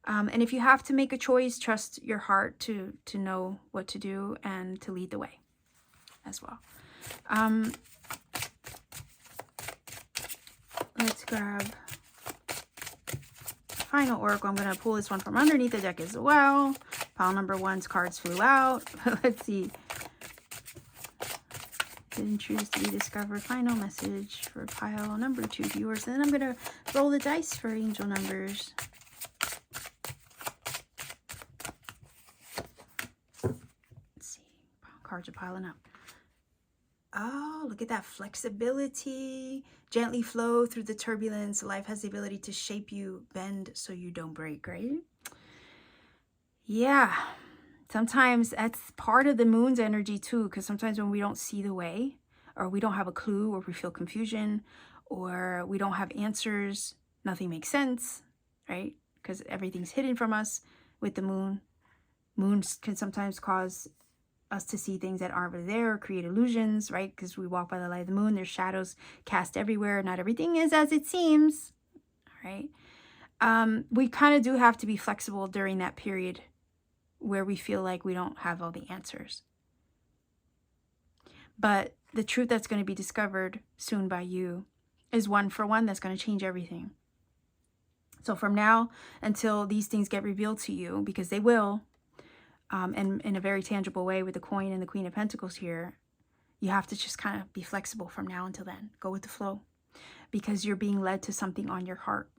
And if you have to make a choice, trust your heart to know what to do and to lead the way as well. Let's grab final oracle. I'm going to pull this one from underneath the deck as well. Pile number 1's cards flew out. Let's see. Hidden truths to be discovered. Final message for pile number 2 viewers. And then I'm going to roll the dice for angel numbers. Let's see. Cards are piling up. Oh, look at that flexibility. Gently flow through the turbulence. Life has the ability to shape you, bend so you don't break, right? Yeah. Sometimes that's part of the moon's energy too, because sometimes when we don't see the way, or we don't have a clue, or we feel confusion, or we don't have answers, nothing makes sense, right? Because everything's hidden from us with the moon. Moons can sometimes cause us to see things that aren't really there, or create illusions, right? Because we walk by the light of the moon, there's shadows cast everywhere. Not everything is as it seems, right? We kind of do have to be flexible during that period where we feel like we don't have all the answers. But the truth that's going to be discovered soon by you is one for one that's going to change everything. So from now until these things get revealed to you, because they will, and in a very tangible way with the coin and the Queen of Pentacles here, you have to just kind of be flexible from now until then. Go with the flow, because you're being led to something on your heart,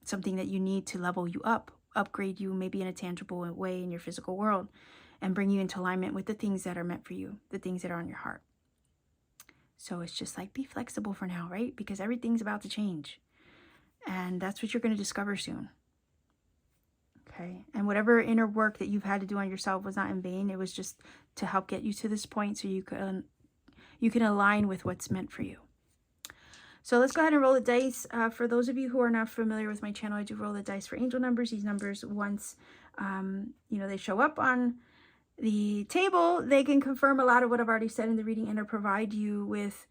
something that you need to level you up, upgrade you maybe in a tangible way in your physical world, and bring you into alignment with the things that are meant for you, the things that are on your heart. So it's just like, be flexible for now, right? Because everything's about to change. And that's what you're going to discover soon. Okay, and whatever inner work that you've had to do on yourself was not in vain. It was just to help get you to this point so you can align with what's meant for you. So let's go ahead and roll the dice. For those of you who are not familiar with my channel, I do roll the dice for angel numbers. These numbers, once they show up on the table, they can confirm a lot of what I've already said in the reading and or provide you with,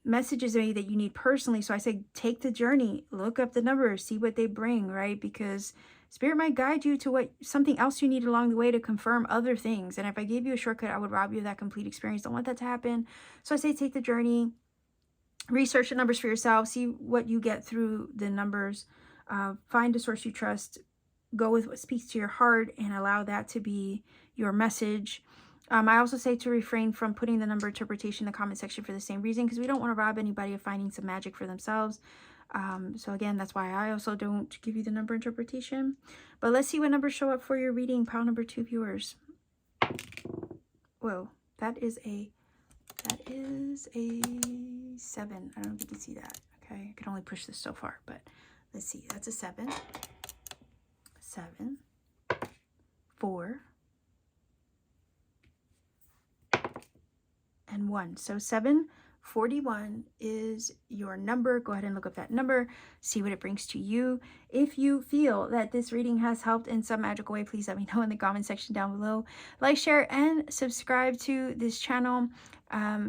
messages that you need personally. So I say, take the journey, look up the numbers, see what they bring, right? Because Spirit might guide you to something else you need along the way to confirm other things. And if I gave you a shortcut, I would rob you of that complete experience. Don't want that to happen. So I say, take the journey, research the numbers for yourself, see what you get through the numbers, find a source you trust, go with what speaks to your heart, and allow that to be your message. I also say to refrain from putting the number interpretation in the comment section for the same reason, because we don't want to rob anybody of finding some magic for themselves. So again, that's why I also don't give you the number interpretation. But let's see what numbers show up for your reading, pile number 2 viewers. Whoa, that is a 7. I don't know if you can see that. Okay, I can only push this so far, but let's see. That's a 7. 7, 4, and 1. So 741 is your number. Go ahead and look up that number, see what it brings to you. If you feel that this reading has helped in some magical way, please let me know in the comment section down below. Like, share, and subscribe to this channel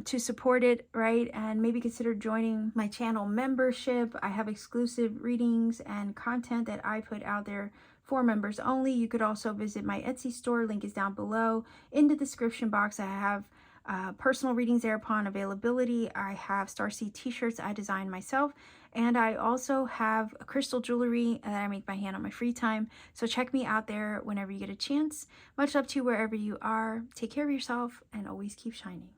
to support it, right? And maybe consider joining my channel membership. I have exclusive readings and content that I put out there for members only. You could also visit my Etsy store. Link is down below in the description box. I have personal readings there upon availability. I have Starseed t-shirts I designed myself, and I also have crystal jewelry that I make by hand on my free time. So check me out there whenever you get a chance. Much love to you wherever you are. Take care of yourself and always keep shining.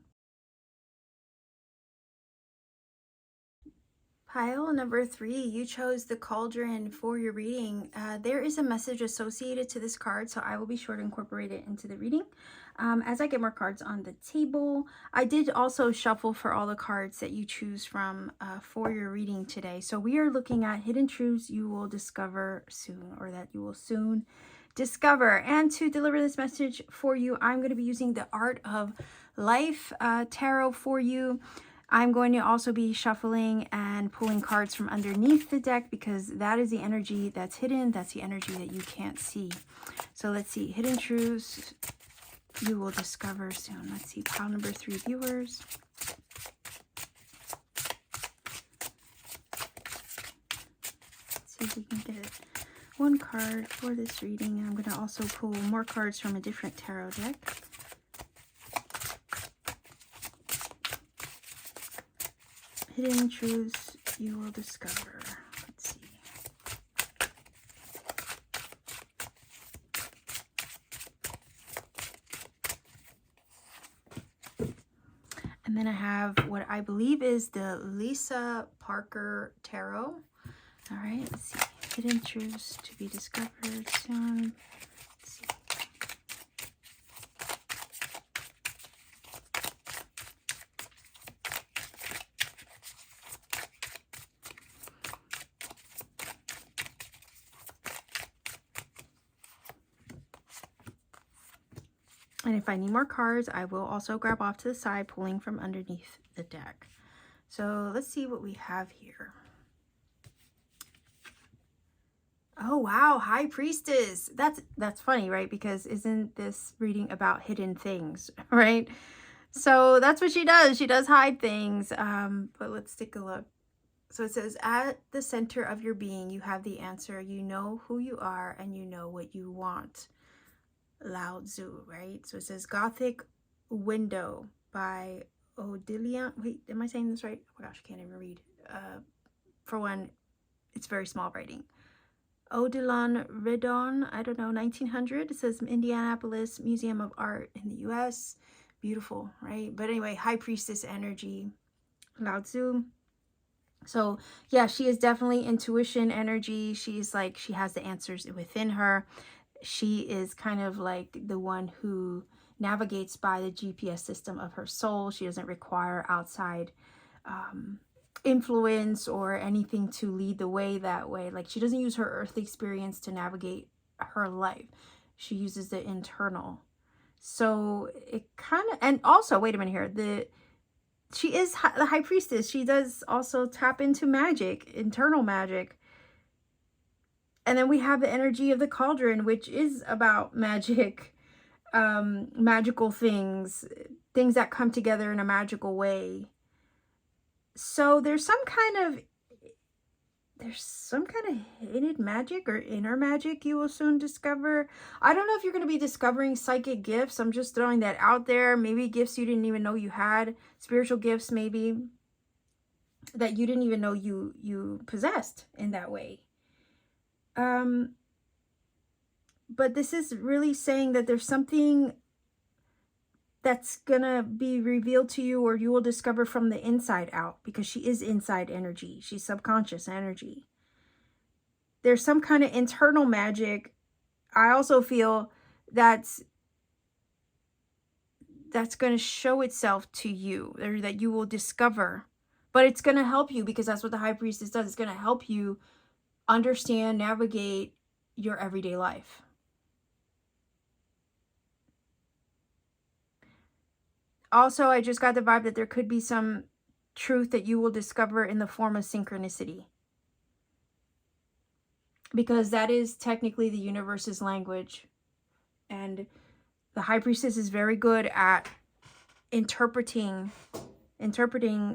Pile number 3, you chose the cauldron for your reading. There is a message associated to this card, so I will be sure to incorporate it into the reading. As I get more cards on the table, I did also shuffle for all the cards that you choose from for your reading today. So we are looking at hidden truths you will discover soon, or that you will soon discover. And to deliver this message for you, I'm going to be using the Art of Life tarot for you. I'm going to also be shuffling and pulling cards from underneath the deck, because that is the energy that's hidden. That's the energy that you can't see. So let's see. Hidden truths you will discover soon. Let's see. Pile number 3 viewers. Let's see if we can get one card for this reading. I'm going to also pull more cards from a different tarot deck. Hidden truths you will discover. Let's see. And then I have what I believe is the Lisa Parker Tarot. All right, let's see. Hidden truths to be discovered soon. Let's see. And if I need more cards, I will also grab off to the side, pulling from underneath the deck. So let's see what we have here. Oh, wow. High Priestess. That's funny, right? Because isn't this reading about hidden things, right? So that's what she does. She does hide things. But let's take a look. So it says, at the center of your being, you have the answer. You know who you are and you know what you want. Lao Tzu, right? So it says Gothic Window by Odilion. Wait, am I saying this right? Oh my gosh, I can't even read. For one, it's very small writing. Odilon Redon, I don't know, 1900. It says Indianapolis Museum of Art in the US. Beautiful, right? But anyway, High Priestess energy, Lao Tzu. So yeah, she is definitely intuition energy. She's like, she has the answers within her. She is kind of like the one who navigates by the GPS system of her soul. She doesn't require outside influence or anything to lead the way that way. Like, she doesn't use her earthly experience to navigate her life. She uses the internal. So it kind of, and also, wait a minute here, she is the High Priestess. She does also tap into magic, internal magic. And then we have the energy of the cauldron, which is about magic, magical things that come together in a magical way. So there's some kind of hidden magic or inner magic you will soon discover. I don't know if you're going to be discovering psychic gifts. I'm just throwing that out there. Maybe gifts you didn't even know you had. Spiritual gifts, maybe, that you didn't even know you possessed in that way. But this is really saying that there's something that's gonna be revealed to you, or you will discover from the inside out, because she is inside energy. She's subconscious energy. There's some kind of internal magic. I also feel that's going to show itself to you, or that you will discover. But it's going to help you, because that's what the High Priestess does. It's going to help you understand, navigate your everyday life. Also, I just got the vibe that there could be some truth that you will discover in the form of synchronicity, because that is technically the universe's language. And the High Priestess is very good at interpreting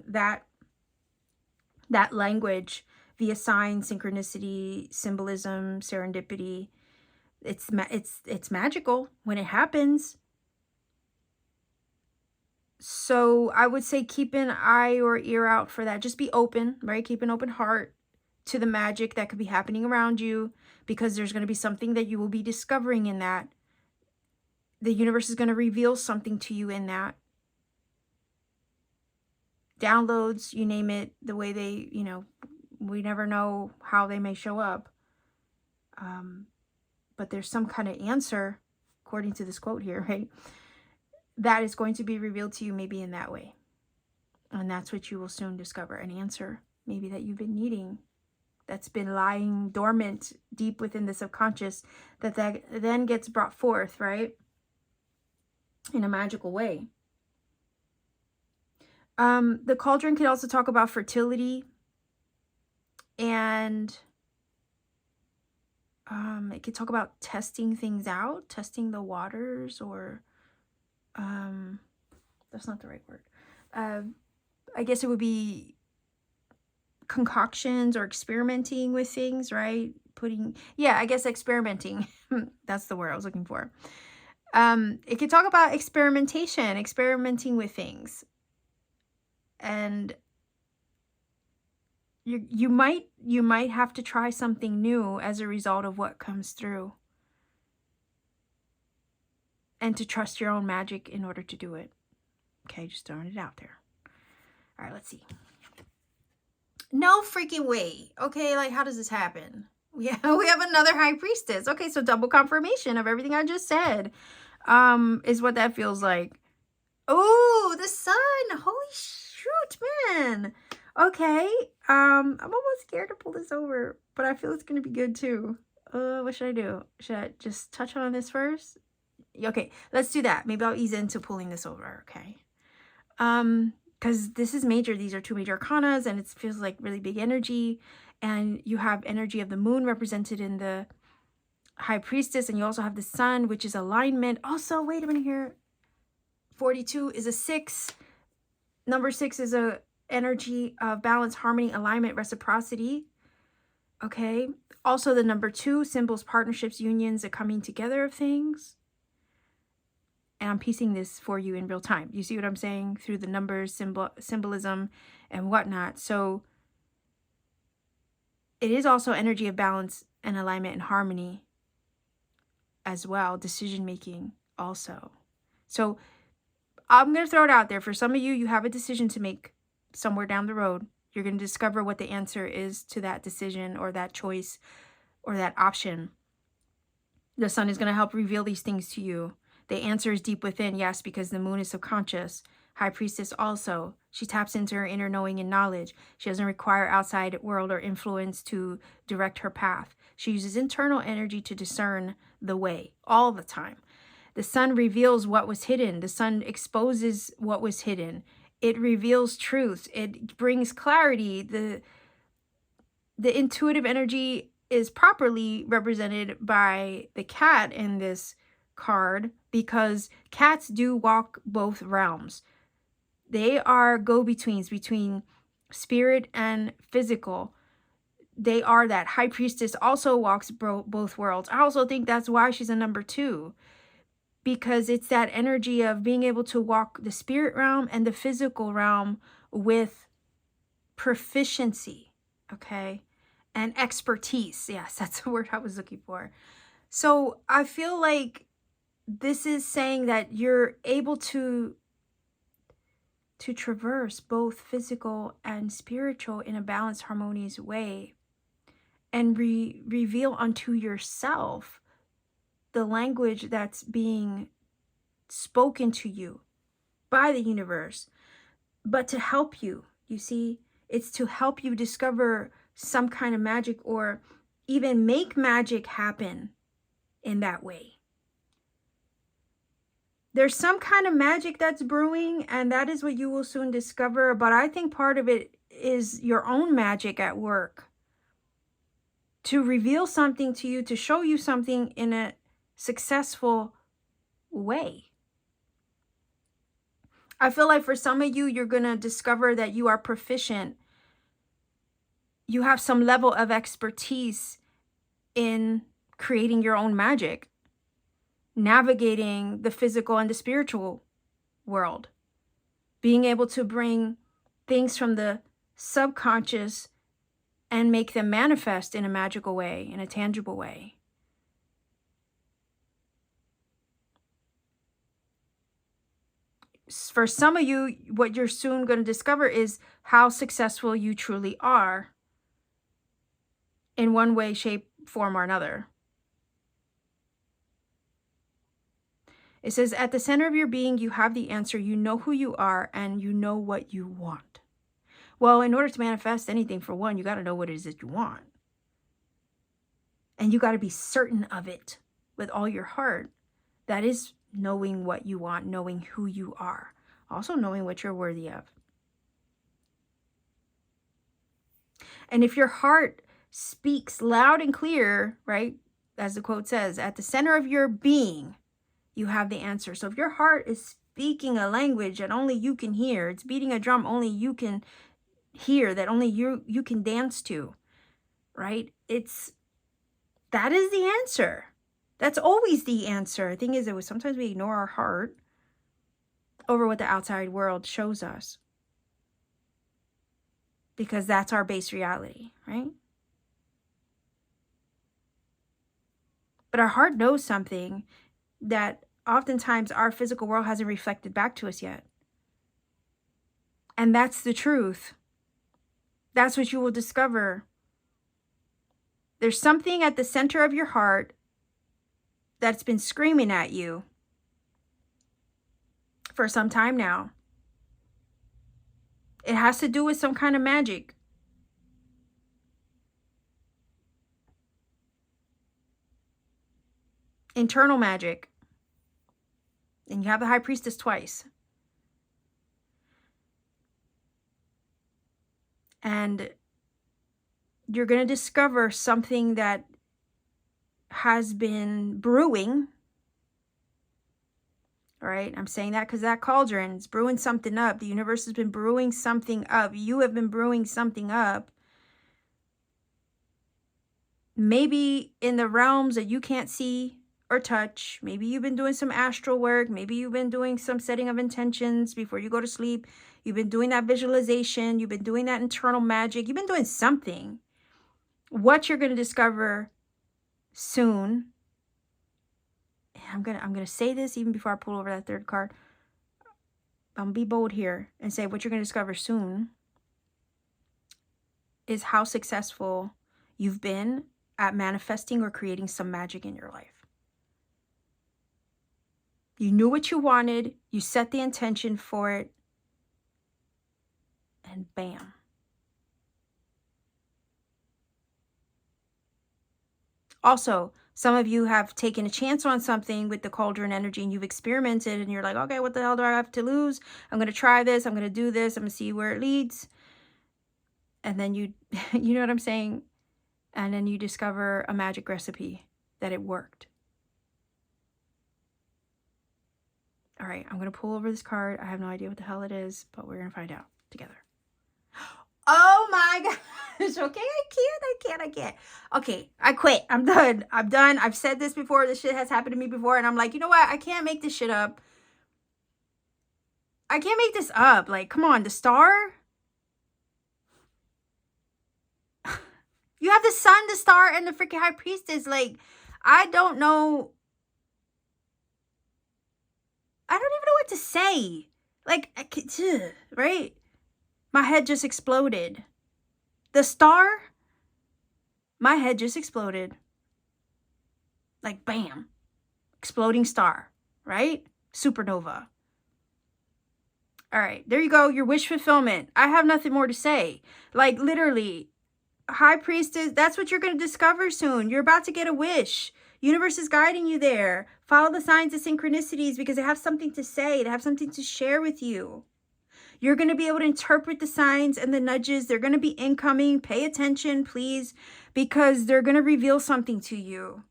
that language via signs, synchronicity, symbolism, serendipity. It's magical when it happens. So I would say keep an eye or ear out for that. Just be open, right? Keep an open heart to the magic that could be happening around you, because there's going to be something that you will be discovering in that. The universe is going to reveal something to you in that. Downloads, you name it, the way they, we never know how they may show up. But there's some kind of answer, according to this quote here, right? That is going to be revealed to you maybe in that way. And that's what you will soon discover, an answer maybe that you've been needing, that's been lying dormant deep within the subconscious, that then gets brought forth, right? In a magical way. The cauldron can also talk about fertility, and it could talk about testing things out, testing the waters, or that's not the right word. I guess it would be concoctions or experimenting with things, right? I guess experimenting. That's the word I was looking for. It could talk about experimentation, experimenting with things. And you might have to try something new as a result of what comes through. And to trust your own magic in order to do it. Okay, just throwing it out there. All right, let's see. No freaking way. Okay, like, how does this happen? Yeah, we have another high priestess. Okay, so double confirmation of everything I just said is what that feels like. Oh, the sun. Holy shoot, man. Okay, I'm almost scared to pull this over, but I feel it's going to be good too. What should I do? Should I just touch on this first? Okay, let's do that. Maybe I'll ease into pulling this over, okay? Because this is major. These are two major arcanas, and it feels like really big energy. And you have energy of the moon represented in the high priestess, and you also have the sun, which is alignment. Also, wait a minute here. 42 is a 6. Number 6 is a energy of balance, harmony, alignment, reciprocity. Okay. Also, the number 2 symbols partnerships, unions, a coming together of things. And I'm piecing this for you in real time. You see what I'm saying? Through the numbers, symbolism, and whatnot. So it is also energy of balance and alignment and harmony as well. Decision making also. So I'm going to throw it out there. For some of you, you have a decision to make somewhere down the road. You're going to discover what the answer is to that decision or that choice or that option. The sun is going to help reveal these things to you. The answer is deep within, yes, because the moon is subconscious. High priestess also. She taps into her inner knowing and knowledge. She doesn't require outside world or influence to direct her path. She uses internal energy to discern the way all the time. The sun reveals what was hidden. The sun exposes what was hidden. It reveals truth. It brings clarity. The intuitive energy is properly represented by the cat in this card, because cats do walk both realms. They are go-betweens between spirit and physical. They are that. High priestess also walks both worlds. I also think that's why she's a number 2, because it's that energy of being able to walk the spirit realm and the physical realm with proficiency, okay, and expertise. Yes, that's the word I was looking for. So I feel like this is saying that you're able to traverse both physical and spiritual in a balanced, harmonious way, and reveal unto yourself the language that's being spoken to you by the universe, but to help you. You see, it's to help you discover some kind of magic, or even make magic happen in that way. There's some kind of magic that's brewing, and that is what you will soon discover. But I think part of it is your own magic at work, to reveal something to you, to show you something in a successful way. I feel like for some of you, you're going to discover that you are proficient. You have some level of expertise in creating your own magic, navigating the physical and the spiritual world. being able to bring things from the subconscious and make them manifest in a magical way, in a tangible way. For some of you, what you're soon going to discover is how successful you truly are in one way, shape, form, or another. It says, at the center of your being, you have the answer. You know who you are and you know what you want. Well, in order to manifest anything, for one, you got to know what it is that you want. And you got to be certain of it with all your heart. That is knowing what you want, knowing who you are. Also knowing what you're worthy of. And if your heart speaks loud and clear, right, as the quote says, at the center of your being, you have the answer. So if your heart is speaking a language that only you can hear, it's beating a drum only you can hear, that only you can dance to, right? That is the answer. That's always the answer. The thing is that sometimes we ignore our heart over what the outside world shows us, because that's our base reality, right? But our heart knows something that oftentimes our physical world hasn't reflected back to us yet. And that's the truth. That's what you will discover. There's something at the center of your heart that's been screaming at you for some time now. It has to do with some kind of magic. Internal magic. And you have the High Priestess twice. And you're going to discover something that has been brewing. All right, I'm saying that because that cauldron is brewing something up. The universe has been brewing something up. You have been brewing something up. Maybe in the realms that you can't see or touch. Maybe you've been doing some astral work. Maybe you've been doing some setting of intentions before you go to sleep. You've been doing that visualization. You've been doing that internal magic. You've been doing something. What you're going to discover soon. I'm gonna say this even before I pull over that third card. I'm gonna be bold here and say what you're gonna discover soon is how successful you've been at manifesting or creating some magic in your life. You knew what you wanted, you set the intention for it, and bam. Also, some of you have taken a chance on something with the cauldron energy and you've experimented and you're like, okay, what the hell do I have to lose? I'm going to try this. I'm going to do this. I'm going to see where it leads. And then you know what I'm saying? And then you discover a magic recipe that it worked. All right, I'm going to pull over this card. I have no idea what the hell it is, but we're going to find out together. Oh my gosh. Okay, I can't. Okay, I quit. I'm done. I've said this before. This shit has happened to me before. And I'm like, you know what? I can't make this shit up. I can't make this up. Like, come on, the star. You have the sun, the star, and the freaking High Priestess. Like, I don't know. I don't even know what to say. Like, right? My head just exploded. The star, my head just exploded. Like, bam. Exploding star, right? Supernova. All right, there you go. Your wish fulfillment. I have nothing more to say. Like, literally, High Priestess, that's what you're going to discover soon. You're about to get a wish. Universe is guiding you there. Follow the signs of synchronicities because they have something to say. They have something to share with you. You're going to be able to interpret the signs and the nudges. They're going to be incoming. Pay attention, please, because they're going to reveal something to you.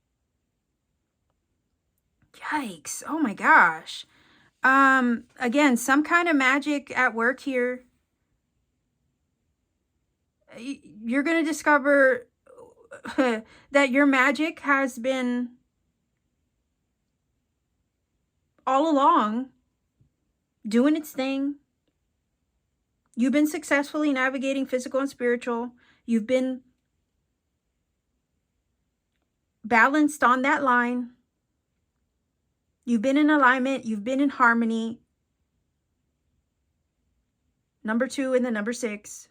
Yikes. Oh my gosh. Again, some kind of magic at work here. You're going to discover that your magic has been all along doing its thing. You've been successfully navigating physical and spiritual. You've been balanced on that line. You've been in alignment. You've been in harmony. Number 2 and the number 6.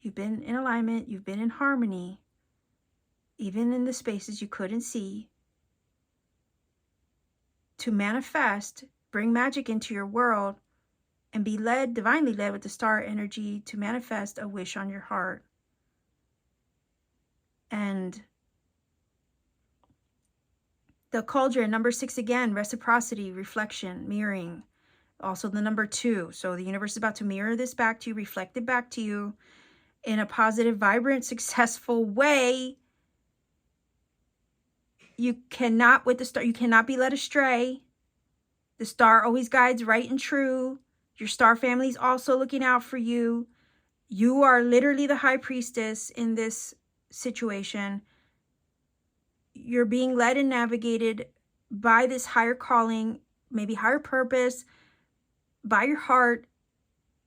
You've been in alignment. You've been in harmony. Even in the spaces you couldn't see. To manifest, bring magic into your world, and be led, divinely led with the star energy to manifest a wish on your heart. And the cauldron, number 6 again, reciprocity, reflection, mirroring. Also the number 2. So the universe is about to mirror this back to you, reflect it back to you in a positive, vibrant, successful way. You cannot, with the star, you cannot be led astray. The star always guides right and true. Your star family is also looking out for you. You are literally the high priestess in this situation. You're being led and navigated by this higher calling, maybe higher purpose, by your heart.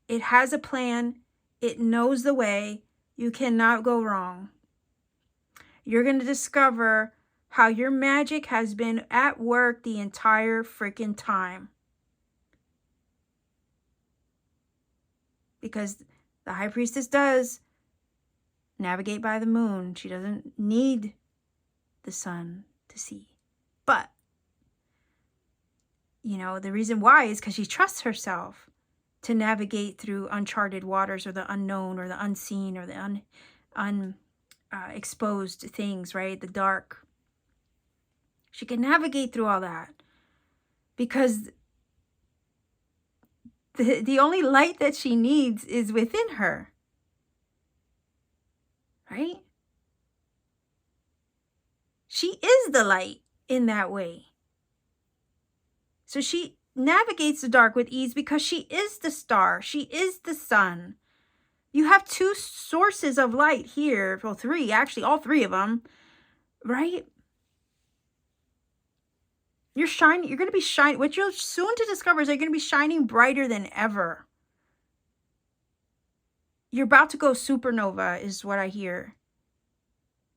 It has a plan. It knows the way. You cannot go wrong. You're going to discover how your magic has been at work the entire freaking time. Because the high priestess does navigate by the moon. She doesn't need the sun to see. But, you know, the reason why is because she trusts herself to navigate through uncharted waters, or the unknown, or the unseen, or the exposed things, right? The dark. She can navigate through all that because the only light that she needs is within her, right? She is the light in that way. So she navigates the dark with ease because she is the star. She is the sun. You have 2 sources of light here. Well, 3, actually, all 3 of them, right? You're shining. You're going to be shining. What you're soon to discover is you're going to be shining brighter than ever. You're about to go supernova is what I hear.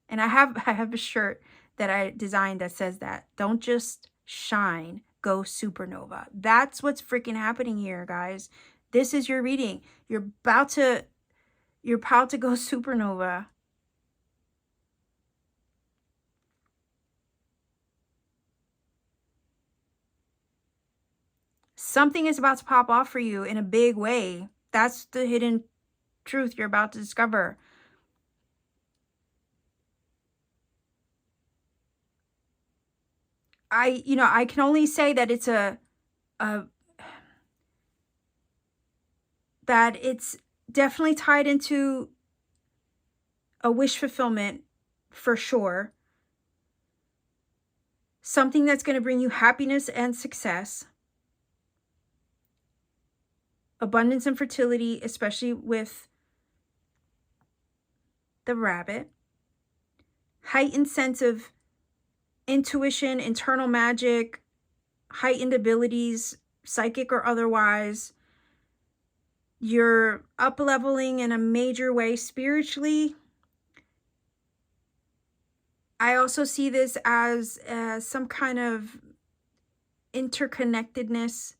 And I have a shirt that I designed that says that. Don't just shine, go supernova. That's what's freaking happening here, guys. This is your reading. You're about to go supernova. Something is about to pop off for you in a big way. That's the hidden truth you're about to discover. I can only say that it's that it's definitely tied into a wish fulfillment for sure. Something that's going to bring you happiness and success. Abundance and fertility, especially with the rabbit. Heightened sense of intuition, internal magic, heightened abilities, psychic or otherwise. You're up-leveling in a major way spiritually. I also see this as some kind of interconnectedness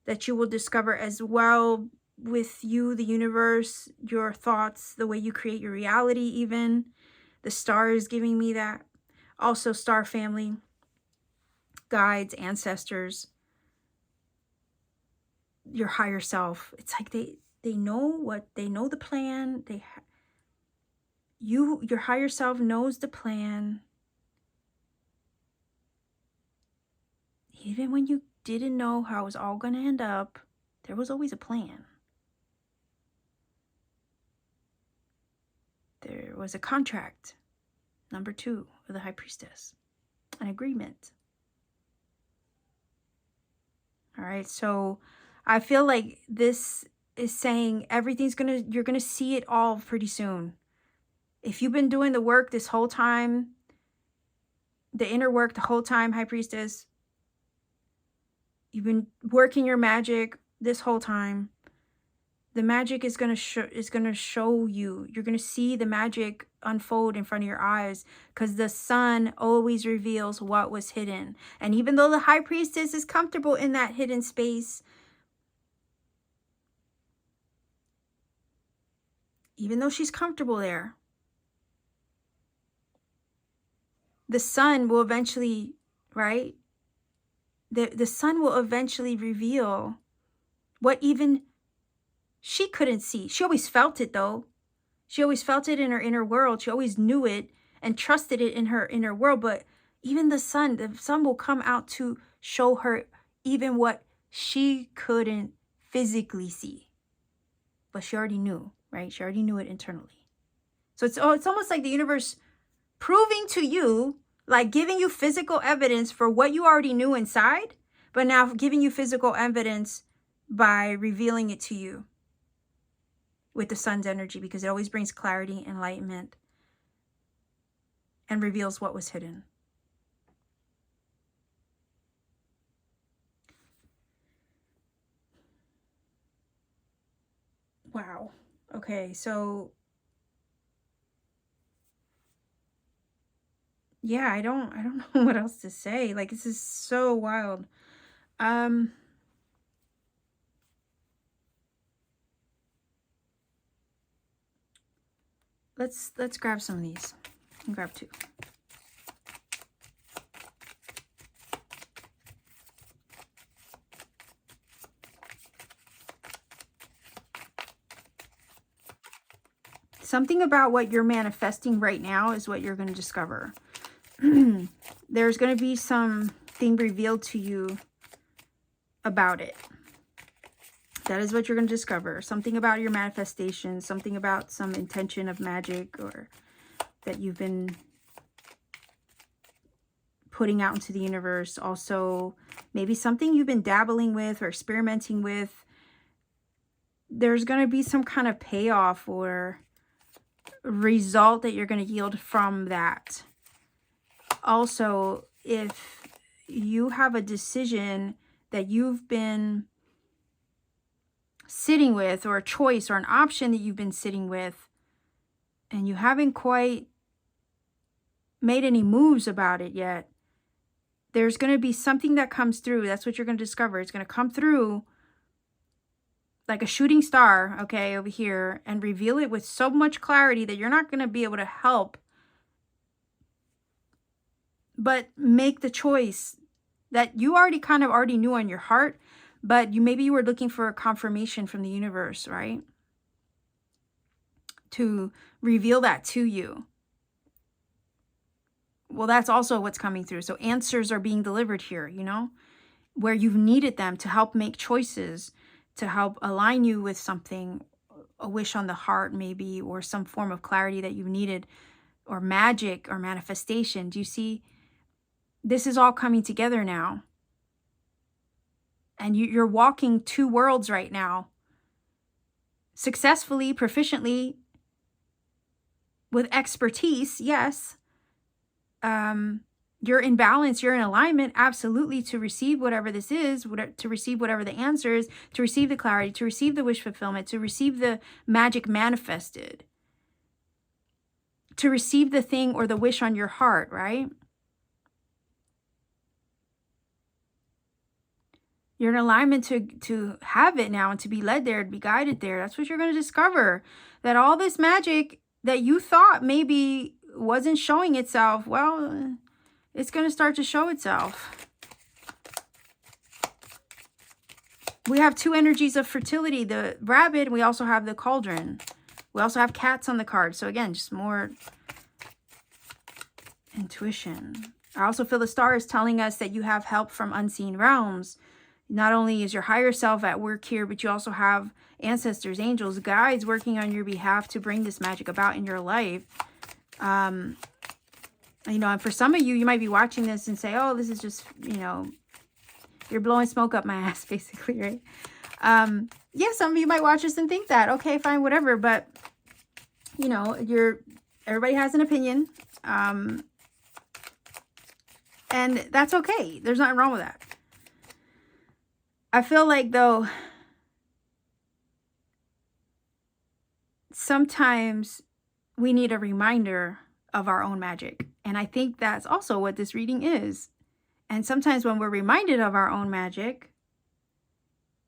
that you will discover as well with you, the universe, your thoughts, the way you create your reality even. The star is giving me that. Also star family, guides, ancestors, your higher self. It's like they know the plan. Your higher self knows the plan. Even when you didn't know how it was all going to end up, there was always a plan. There was a contract, number 2 of the high priestess, an agreement. All right, so I feel like this is saying you're gonna see it all pretty soon. If you've been doing the work this whole time, the inner work the whole time, high priestess, You've been working your magic this whole time. The magic is going to show you. You're going to see the magic unfold in front of your eyes, because the sun always reveals what was hidden. And even though the high priestess is comfortable in that hidden space, even though she's comfortable there, the sun will eventually, right? The sun will eventually reveal what even she couldn't see. She always felt it, though. She always felt it in her inner world. She always knew it and trusted it in her inner world. But even the sun will come out to show her even what she couldn't physically see. But she already knew, right? She already knew it internally. So it's almost like the universe proving to you, like giving you physical evidence for what you already knew inside, but now giving you physical evidence by revealing it to you with the sun's energy, because it always brings clarity, enlightenment, and reveals what was hidden. Wow. Okay, so yeah, I don't know what else to say. Like, this is so wild. Let's grab some of these. I'll grab two. Something about what you're manifesting right now is what you're going to discover. There's going to be something revealed to you about it. That is what you're going to discover. Something about your manifestation, something about some intention of magic, or that you've been putting out into the universe. Also, maybe something you've been dabbling with or experimenting with. There's going to be some kind of payoff or result that you're going to yield from that. Also, if you have a decision that you've been sitting with, or a choice or an option that you've been sitting with, and you haven't quite made any moves about it yet, there's going to be something that comes through. That's what you're going to discover. It's going to come through like a shooting star, okay, over here, and reveal it with so much clarity that you're not going to be able to help but make the choice that you already knew on your heart, but maybe you were looking for a confirmation from the universe, right? To reveal that to you. Well, that's also what's coming through. So answers are being delivered here, you know, where you've needed them to help make choices, to help align you with something, a wish on the heart maybe, or some form of clarity that you've needed, or magic or manifestation. Do you see? This is all coming together now. And you're walking two worlds right now. Successfully, proficiently, with expertise, yes. You're in balance, you're in alignment, absolutely, to receive whatever this is, to receive whatever the answer is, to receive the clarity, to receive the wish fulfillment, to receive the magic manifested, to receive the thing or the wish on your heart, right? You're in alignment to have it now and to be led there, to be guided there. That's what you're going to discover. That all this magic that you thought maybe wasn't showing itself, well, it's going to start to show itself. We have two energies of fertility, the rabbit, and we also have the cauldron. We also have cats on the card. So again, just more intuition. I also feel the star is telling us that you have help from unseen realms. Not only is your higher self at work here, but you also have ancestors, angels, guides working on your behalf to bring this magic about in your life. You know, and for some of you, you might be watching this and say, oh, this is just, you know, you're blowing smoke up my ass, basically, right? Yeah, some of you might watch this and think that, okay, fine, whatever. But, you know, everybody has an opinion. And that's okay. There's nothing wrong with that. I feel like, though, sometimes we need a reminder of our own magic. And I think that's also what this reading is. And sometimes when we're reminded of our own magic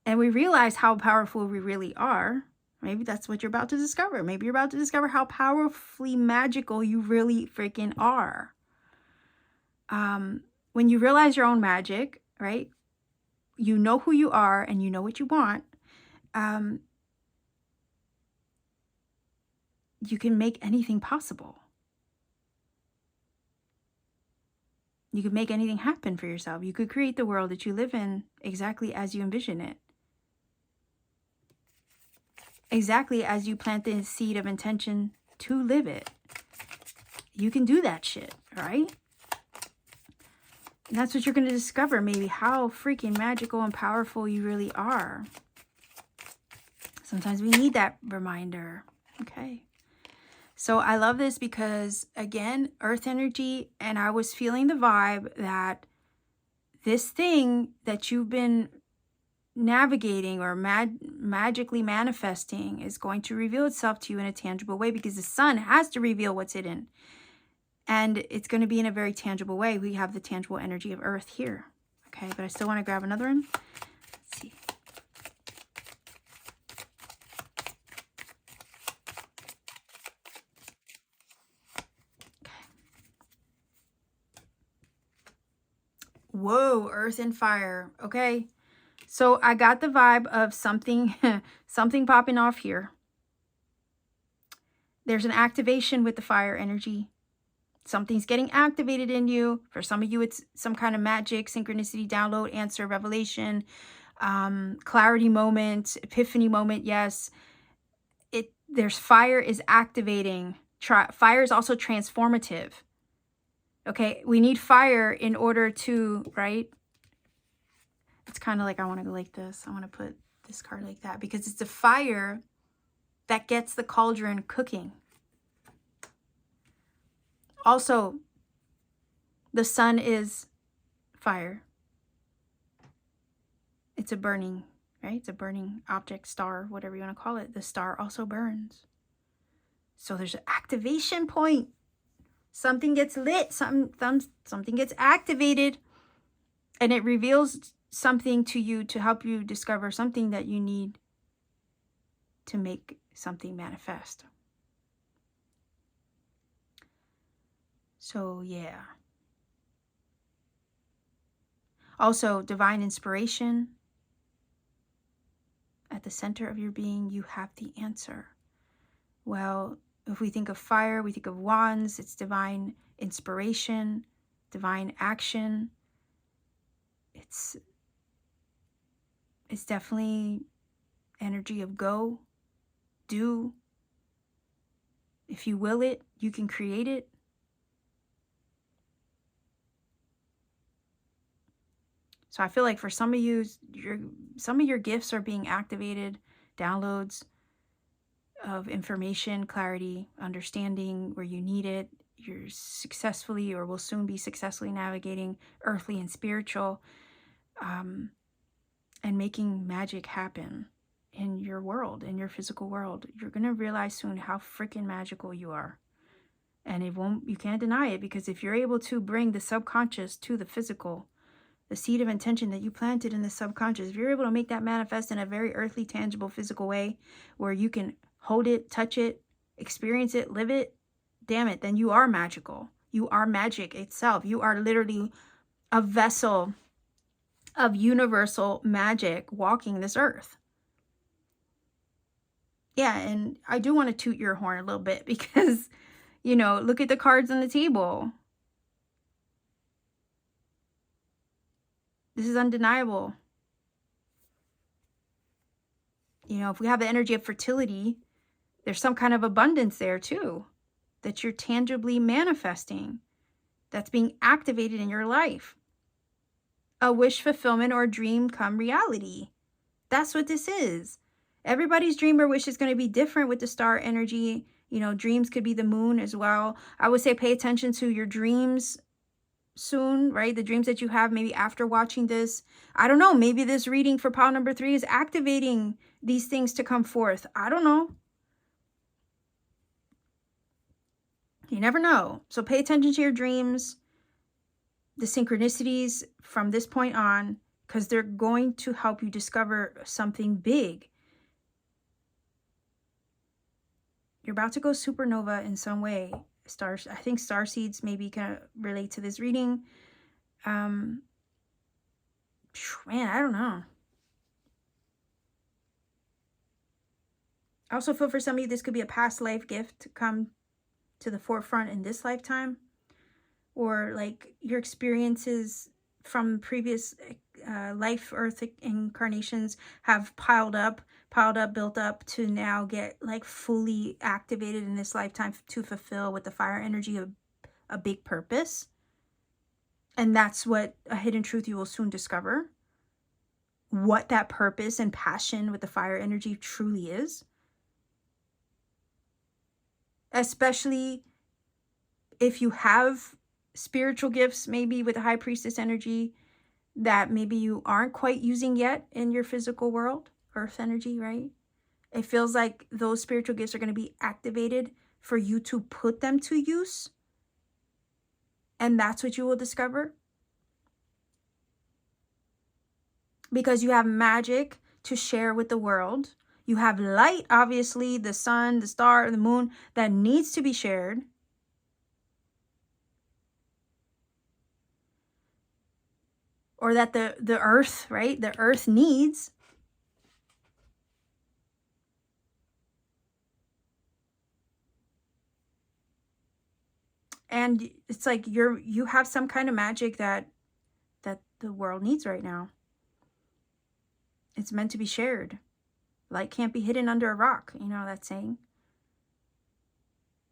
and we realize how powerful we really are, maybe that's what you're about to discover. Maybe you're about to discover how powerfully magical you really freaking are. When you realize your own magic, right? You know who you are and you know what you want. You can make anything possible. You could make anything happen for yourself. You could create the world that you live in exactly as you envision it. Exactly as you plant the seed of intention to live it. You can do that shit, right? And that's what you're going to discover, maybe, how freaking magical and powerful you really are. Sometimes we need that reminder. Okay. So I love this because, again, earth energy, and I was feeling the vibe that this thing that you've been navigating or magically manifesting is going to reveal itself to you in a tangible way, because the sun has to reveal what's hidden. And it's going to be in a very tangible way. We have the tangible energy of earth here. Okay, but I still want to grab another one. Let's see. Whoa, earth and fire. Okay. So I got the vibe of something, something popping off here. There's an activation with the fire energy. Something's getting activated in you. For some of you, it's some kind of magic, synchronicity, download, answer, revelation, clarity moment, epiphany moment. Yes. There's fire is activating. Fire is also transformative. Okay, we need fire in order to, right? It's kind of like, I want to go like this. I want to put this card like that, because it's the fire that gets the cauldron cooking. Also, the sun is fire. It's a burning, right? It's a burning object, star, whatever you want to call it. The star also burns. So there's an activation point. Something gets lit, something gets activated, and it reveals something to you to help you discover something that you need to make something manifest. So, yeah. Also, divine inspiration. At the center of your being, you have the answer. Well, if we think of fire, we think of wands. It's divine inspiration, divine action. It's definitely energy of go, do. If you will it, you can create it. So I feel like for some of you, some of your gifts are being activated, downloads of information, clarity, understanding where you need it. You're successfully, or will soon be successfully, navigating earthly and spiritual, and making magic happen in your world, in your physical world. You're going to realize soon how freaking magical you are. And you can't deny it, because if you're able to bring the subconscious to the physical, the seed of intention that you planted in the subconscious, if you're able to make that manifest in a very earthly, tangible, physical way where you can hold it, touch it, experience it, live it, damn it, then you are magical. You are magic itself. You are literally a vessel of universal magic walking this earth. Yeah, and I do want to toot your horn a little bit, because, you know, look at the cards on the table. This is undeniable. You know, if we have the energy of fertility, there's some kind of abundance there too, that you're tangibly manifesting, that's being activated in your life. A wish fulfillment or a dream come reality. That's what this is. Everybody's dream or wish is going to be different with the star energy. You know, dreams could be the moon as well. I would say pay attention to your dreams soon, right? The dreams that you have maybe after watching this. I don't know. Maybe this reading for pile number 3 is activating these things to come forth. I don't know. You never know. So pay attention to your dreams, the synchronicities from this point on, because they're going to help you discover something big. You're about to go supernova in some way. I think starseeds maybe can relate to this reading. Man, I don't know. I also feel for some of you, this could be a past life gift to come to the forefront in this lifetime, or like your experiences from previous life earth incarnations have piled up, built up to now get like fully activated in this lifetime to fulfill with the fire energy of a big purpose. And that's what a hidden truth you will soon discover, what that purpose and passion with the fire energy truly is. Especially if you have spiritual gifts, maybe with the high priestess energy that maybe you aren't quite using yet in your physical world, earth energy, right? It feels like those spiritual gifts are going to be activated for you to put them to use. And that's what you will discover. Because you have magic to share with the world. You have light, obviously, the sun, the star, the moon, that needs to be shared. Or that the earth, right? The earth needs. And it's like you have some kind of magic that the world needs right now. It's meant to be shared. Light can't be hidden under a rock, you know that saying?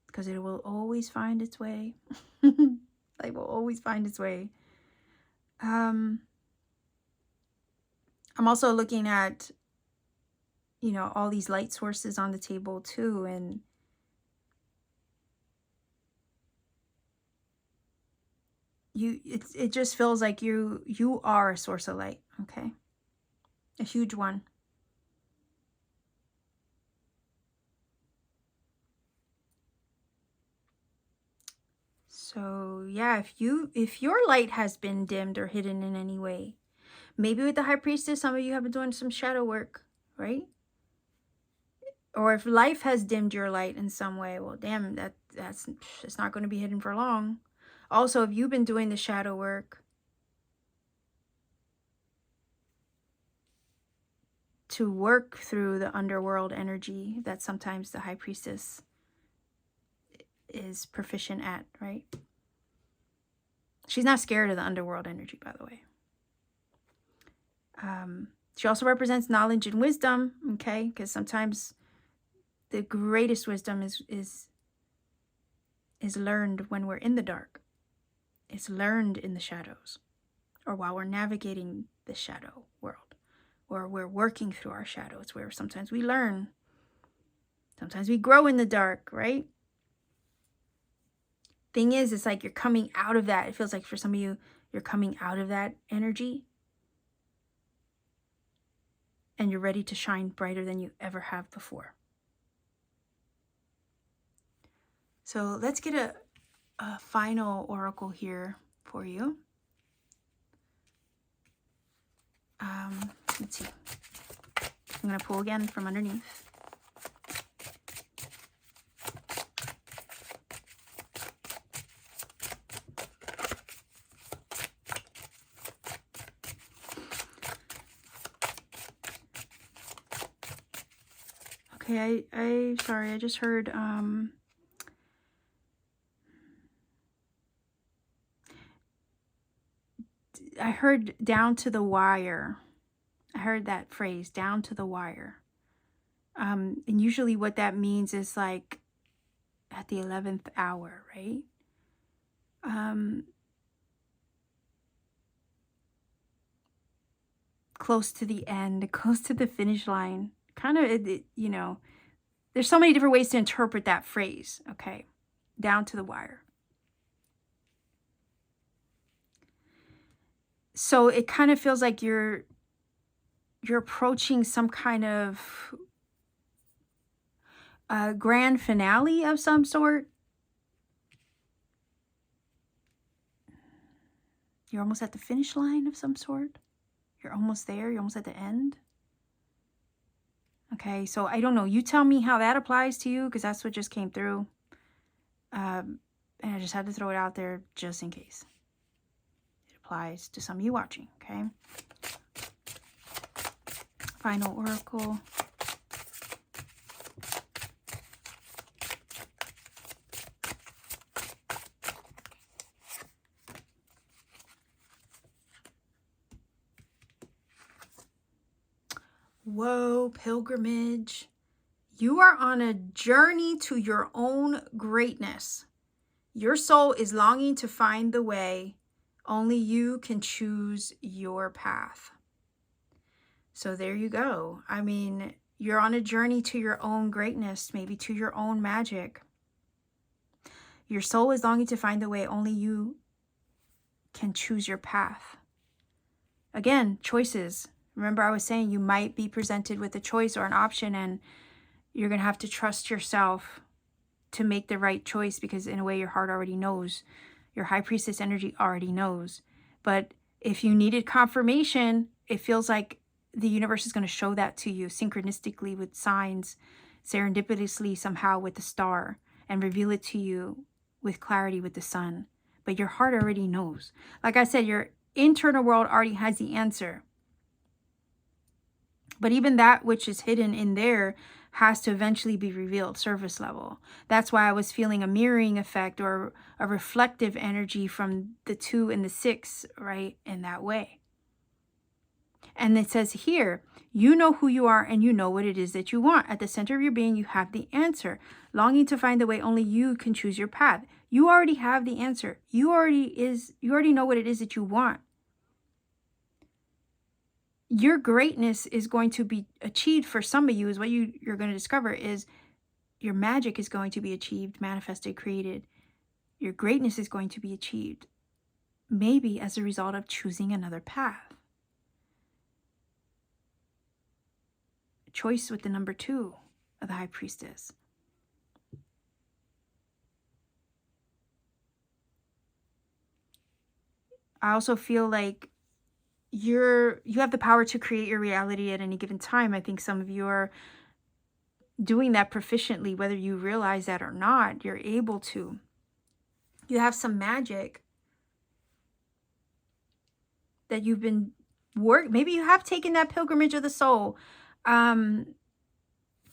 Because it will always find its way. Light will always find its way. I'm also looking at, you know, all these light sources on the table too, and it just feels like you are a source of light, okay? A huge one. So yeah, if your light has been dimmed or hidden in any way, maybe with the high priestess, some of you have been doing some shadow work, right? Or if life has dimmed your light in some way, well, damn, it's not going to be hidden for long. Also, if you've been doing the shadow work to work through the underworld energy that sometimes the high priestess is proficient at, right? She's not scared of the underworld energy, by the way. She also represents knowledge and wisdom, okay? Because sometimes the greatest wisdom is learned when we're in the dark. It's learned in the shadows, or while we're navigating the shadow world, or we're working through our shadow. It's where sometimes we learn. Sometimes we grow in the dark, right? Thing is, it's like you're coming out of that. It feels like for some of you, you're coming out of that energy. And you're ready to shine brighter than you ever have before. So let's get a final oracle here for you. Let's see. I'm going to pull again from underneath. Okay, sorry, I just heard, I heard down to the wire. I heard that phrase, down to the wire. And usually what that means is like at the 11th hour, right? Close to the end, close to the finish line. Kind of, you know, there's so many different ways to interpret that phrase, okay? Down to the wire. So it kind of feels like you're approaching some kind of grand finale of some sort. You're almost at the finish line of some sort. You're almost there. You're almost at the end. Okay, so I don't know. You tell me how that applies to you, because that's what just came through. And I just had to throw it out there just in case. It applies to some of you watching, okay? Final oracle. Whoa, pilgrimage. You are on a journey to your own greatness. Your soul is longing to find the way. Only you can choose your path. So there you go. I mean, you're on a journey to your own greatness, maybe to your own magic. Your soul is longing to find the way. Only you can choose your path. Again, choices. Remember, I was saying you might be presented with a choice or an option, and you're going to have to trust yourself to make the right choice, because in a way your heart already knows. Your high priestess energy already knows. But if you needed confirmation, it feels like the universe is going to show that to you synchronistically with signs, serendipitously somehow with the star, and reveal it to you with clarity with the sun. But your heart already knows. Like I said, your internal world already has the answer. But even that which is hidden in there has to eventually be revealed, surface level. That's why I was feeling a mirroring effect or a reflective energy from the 2 and the 6, right, in that way. And it says here, you know who you are and you know what it is that you want. At the center of your being, you have the answer. Longing to find the way, only you can choose your path. You already have the answer. You already know what it is that you want. Your greatness is going to be achieved for some of you, is what you're going to discover is your magic is going to be achieved, manifested, created. Your greatness is going to be achieved, maybe as a result of choosing another path. Choice with the number 2 of the High Priestess. I also feel like you have the power to create your reality at any given time. I think some of you are doing that proficiently, whether you realize that or not. You're able to. You have some magic that you've been maybe you have taken that pilgrimage of the soul through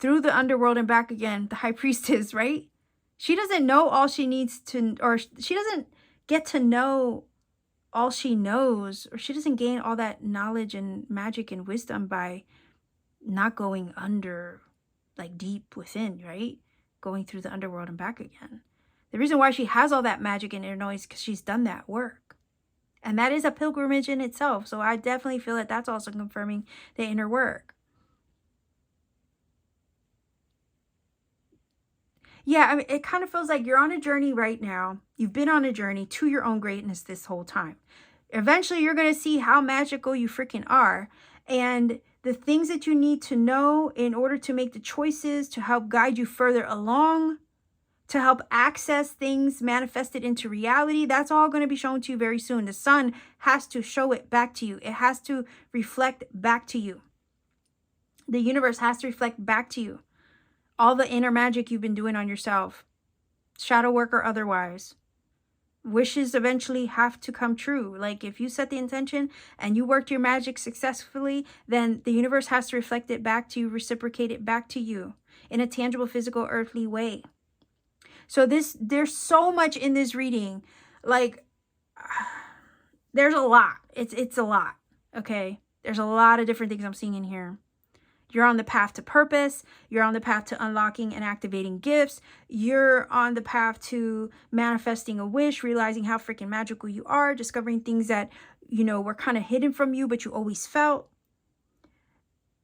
the underworld and back again. The High Priestess, right? She doesn't know all she needs to, or she doesn't get to know all she knows, or she doesn't gain all that knowledge and magic and wisdom by not going under, like deep within, right? Going through the underworld and back again. The reason why she has all that magic in her noise is because she's done that work. And that is a pilgrimage in itself. So I definitely feel that that's also confirming the inner work. Yeah, I mean, it kind of feels like you're on a journey right now. You've been on a journey to your own greatness this whole time. Eventually, you're going to see how magical you freaking are. And the things that you need to know in order to make the choices to help guide you further along, to help access things manifested into reality, that's all going to be shown to you very soon. The sun has to show it back to you. It has to reflect back to you. The universe has to reflect back to you all the inner magic you've been doing on yourself, shadow work or otherwise. Wishes eventually have to come true. Like if you set the intention and you worked your magic successfully, then the universe has to reflect it back to you, reciprocate it back to you in a tangible, physical, earthly way. So there's so much in this reading. Like there's a lot. It's a lot. Okay. There's a lot of different things I'm seeing in here. You're on the path to purpose. You're on the path to unlocking and activating gifts. You're on the path to manifesting a wish, realizing how freaking magical you are, discovering things that, were kind of hidden from you, but you always felt.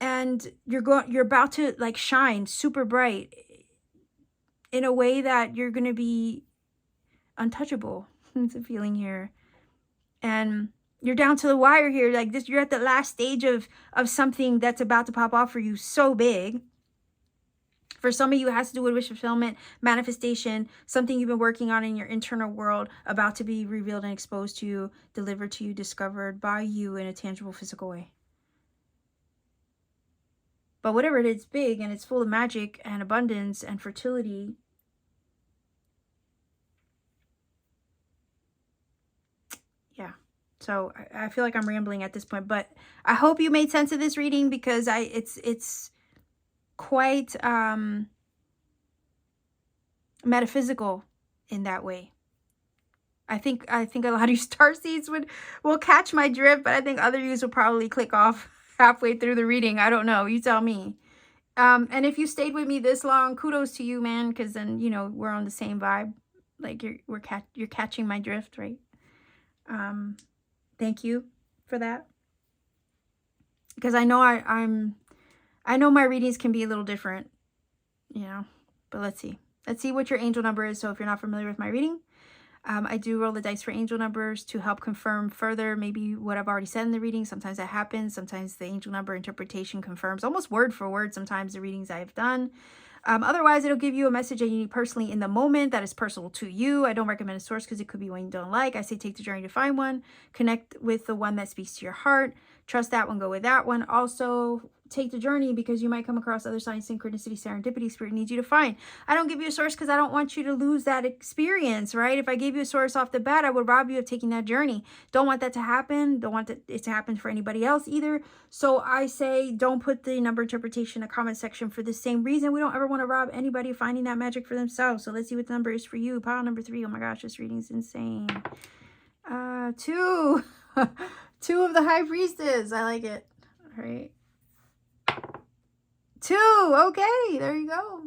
And you're about to like shine super bright in a way that you're going to be untouchable. It's a feeling here. And You're down to the wire here. Like this, you're at the last stage of something that's about to pop off for you so big. For some of you, it has to do with wish fulfillment, manifestation, something you've been working on in your internal world, about to be revealed and exposed to you, delivered to you, discovered by you in a tangible, physical way. But whatever it is, big, and it's full of magic and abundance and fertility. Yeah. So I feel like I'm rambling at this point, but I hope you made sense of this reading, because it's quite metaphysical in that way. I think a lot of you starseeds will catch my drift, but I think other yous will probably click off halfway through the reading. I don't know. You tell me. And if you stayed with me this long, kudos to you, man, because then, you know, we're on the same vibe. Like you're catching my drift, right? Thank you for that. Because I know I know my readings can be a little different, you know, but let's see. Let's see what your angel number is. So if you're not familiar with my reading, I do roll the dice for angel numbers to help confirm further maybe what I've already said in the reading. Sometimes that happens. Sometimes the angel number interpretation confirms almost word for word sometimes the readings I have done. Otherwise, it'll give you a message that you need personally in the moment that is personal to you. I don't recommend a source because it could be one you don't like. I say take the journey to find one. Connect with the one that speaks to your heart. Trust that one, go with that one. Also, take the journey because you might come across other signs, synchronicity, serendipity, spirit needs you to find. I don't give you a source because I don't want you to lose that experience, right? If I gave you a source off the bat, I would rob you of taking that journey. Don't want that to happen. Don't want it to happen for anybody else either. So I say don't put the number interpretation in the comment section for the same reason. We don't ever want to rob anybody of finding that magic for themselves. So let's see what the number is for you. Pile number 3. Oh my gosh, this reading is insane. 2. 2 of the High Priestess. I like it. All right. 2. Okay, there you go.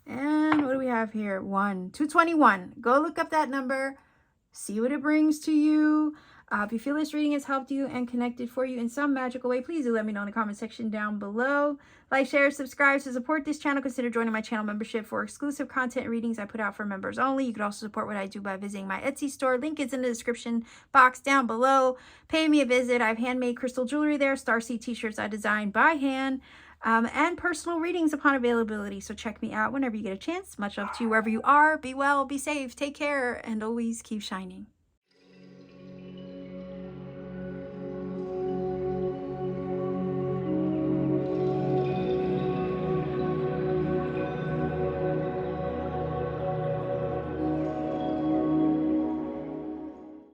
And what do we have here? 1. 221. Go look up that number. See what it brings to you. If you feel this reading has helped you and connected for you in some magical way, please do let me know in the comment section down below. Like, share, subscribe to support this channel. Consider joining my channel membership for exclusive content and readings I put out for members only. You can also support what I do by visiting my Etsy store. Link is in the description box down below. Pay me a visit. I have handmade crystal jewelry there, Starseed t-shirts I designed by hand, and personal readings upon availability. So check me out whenever you get a chance. Much love to you wherever you are. Be well, be safe, take care, and always keep shining.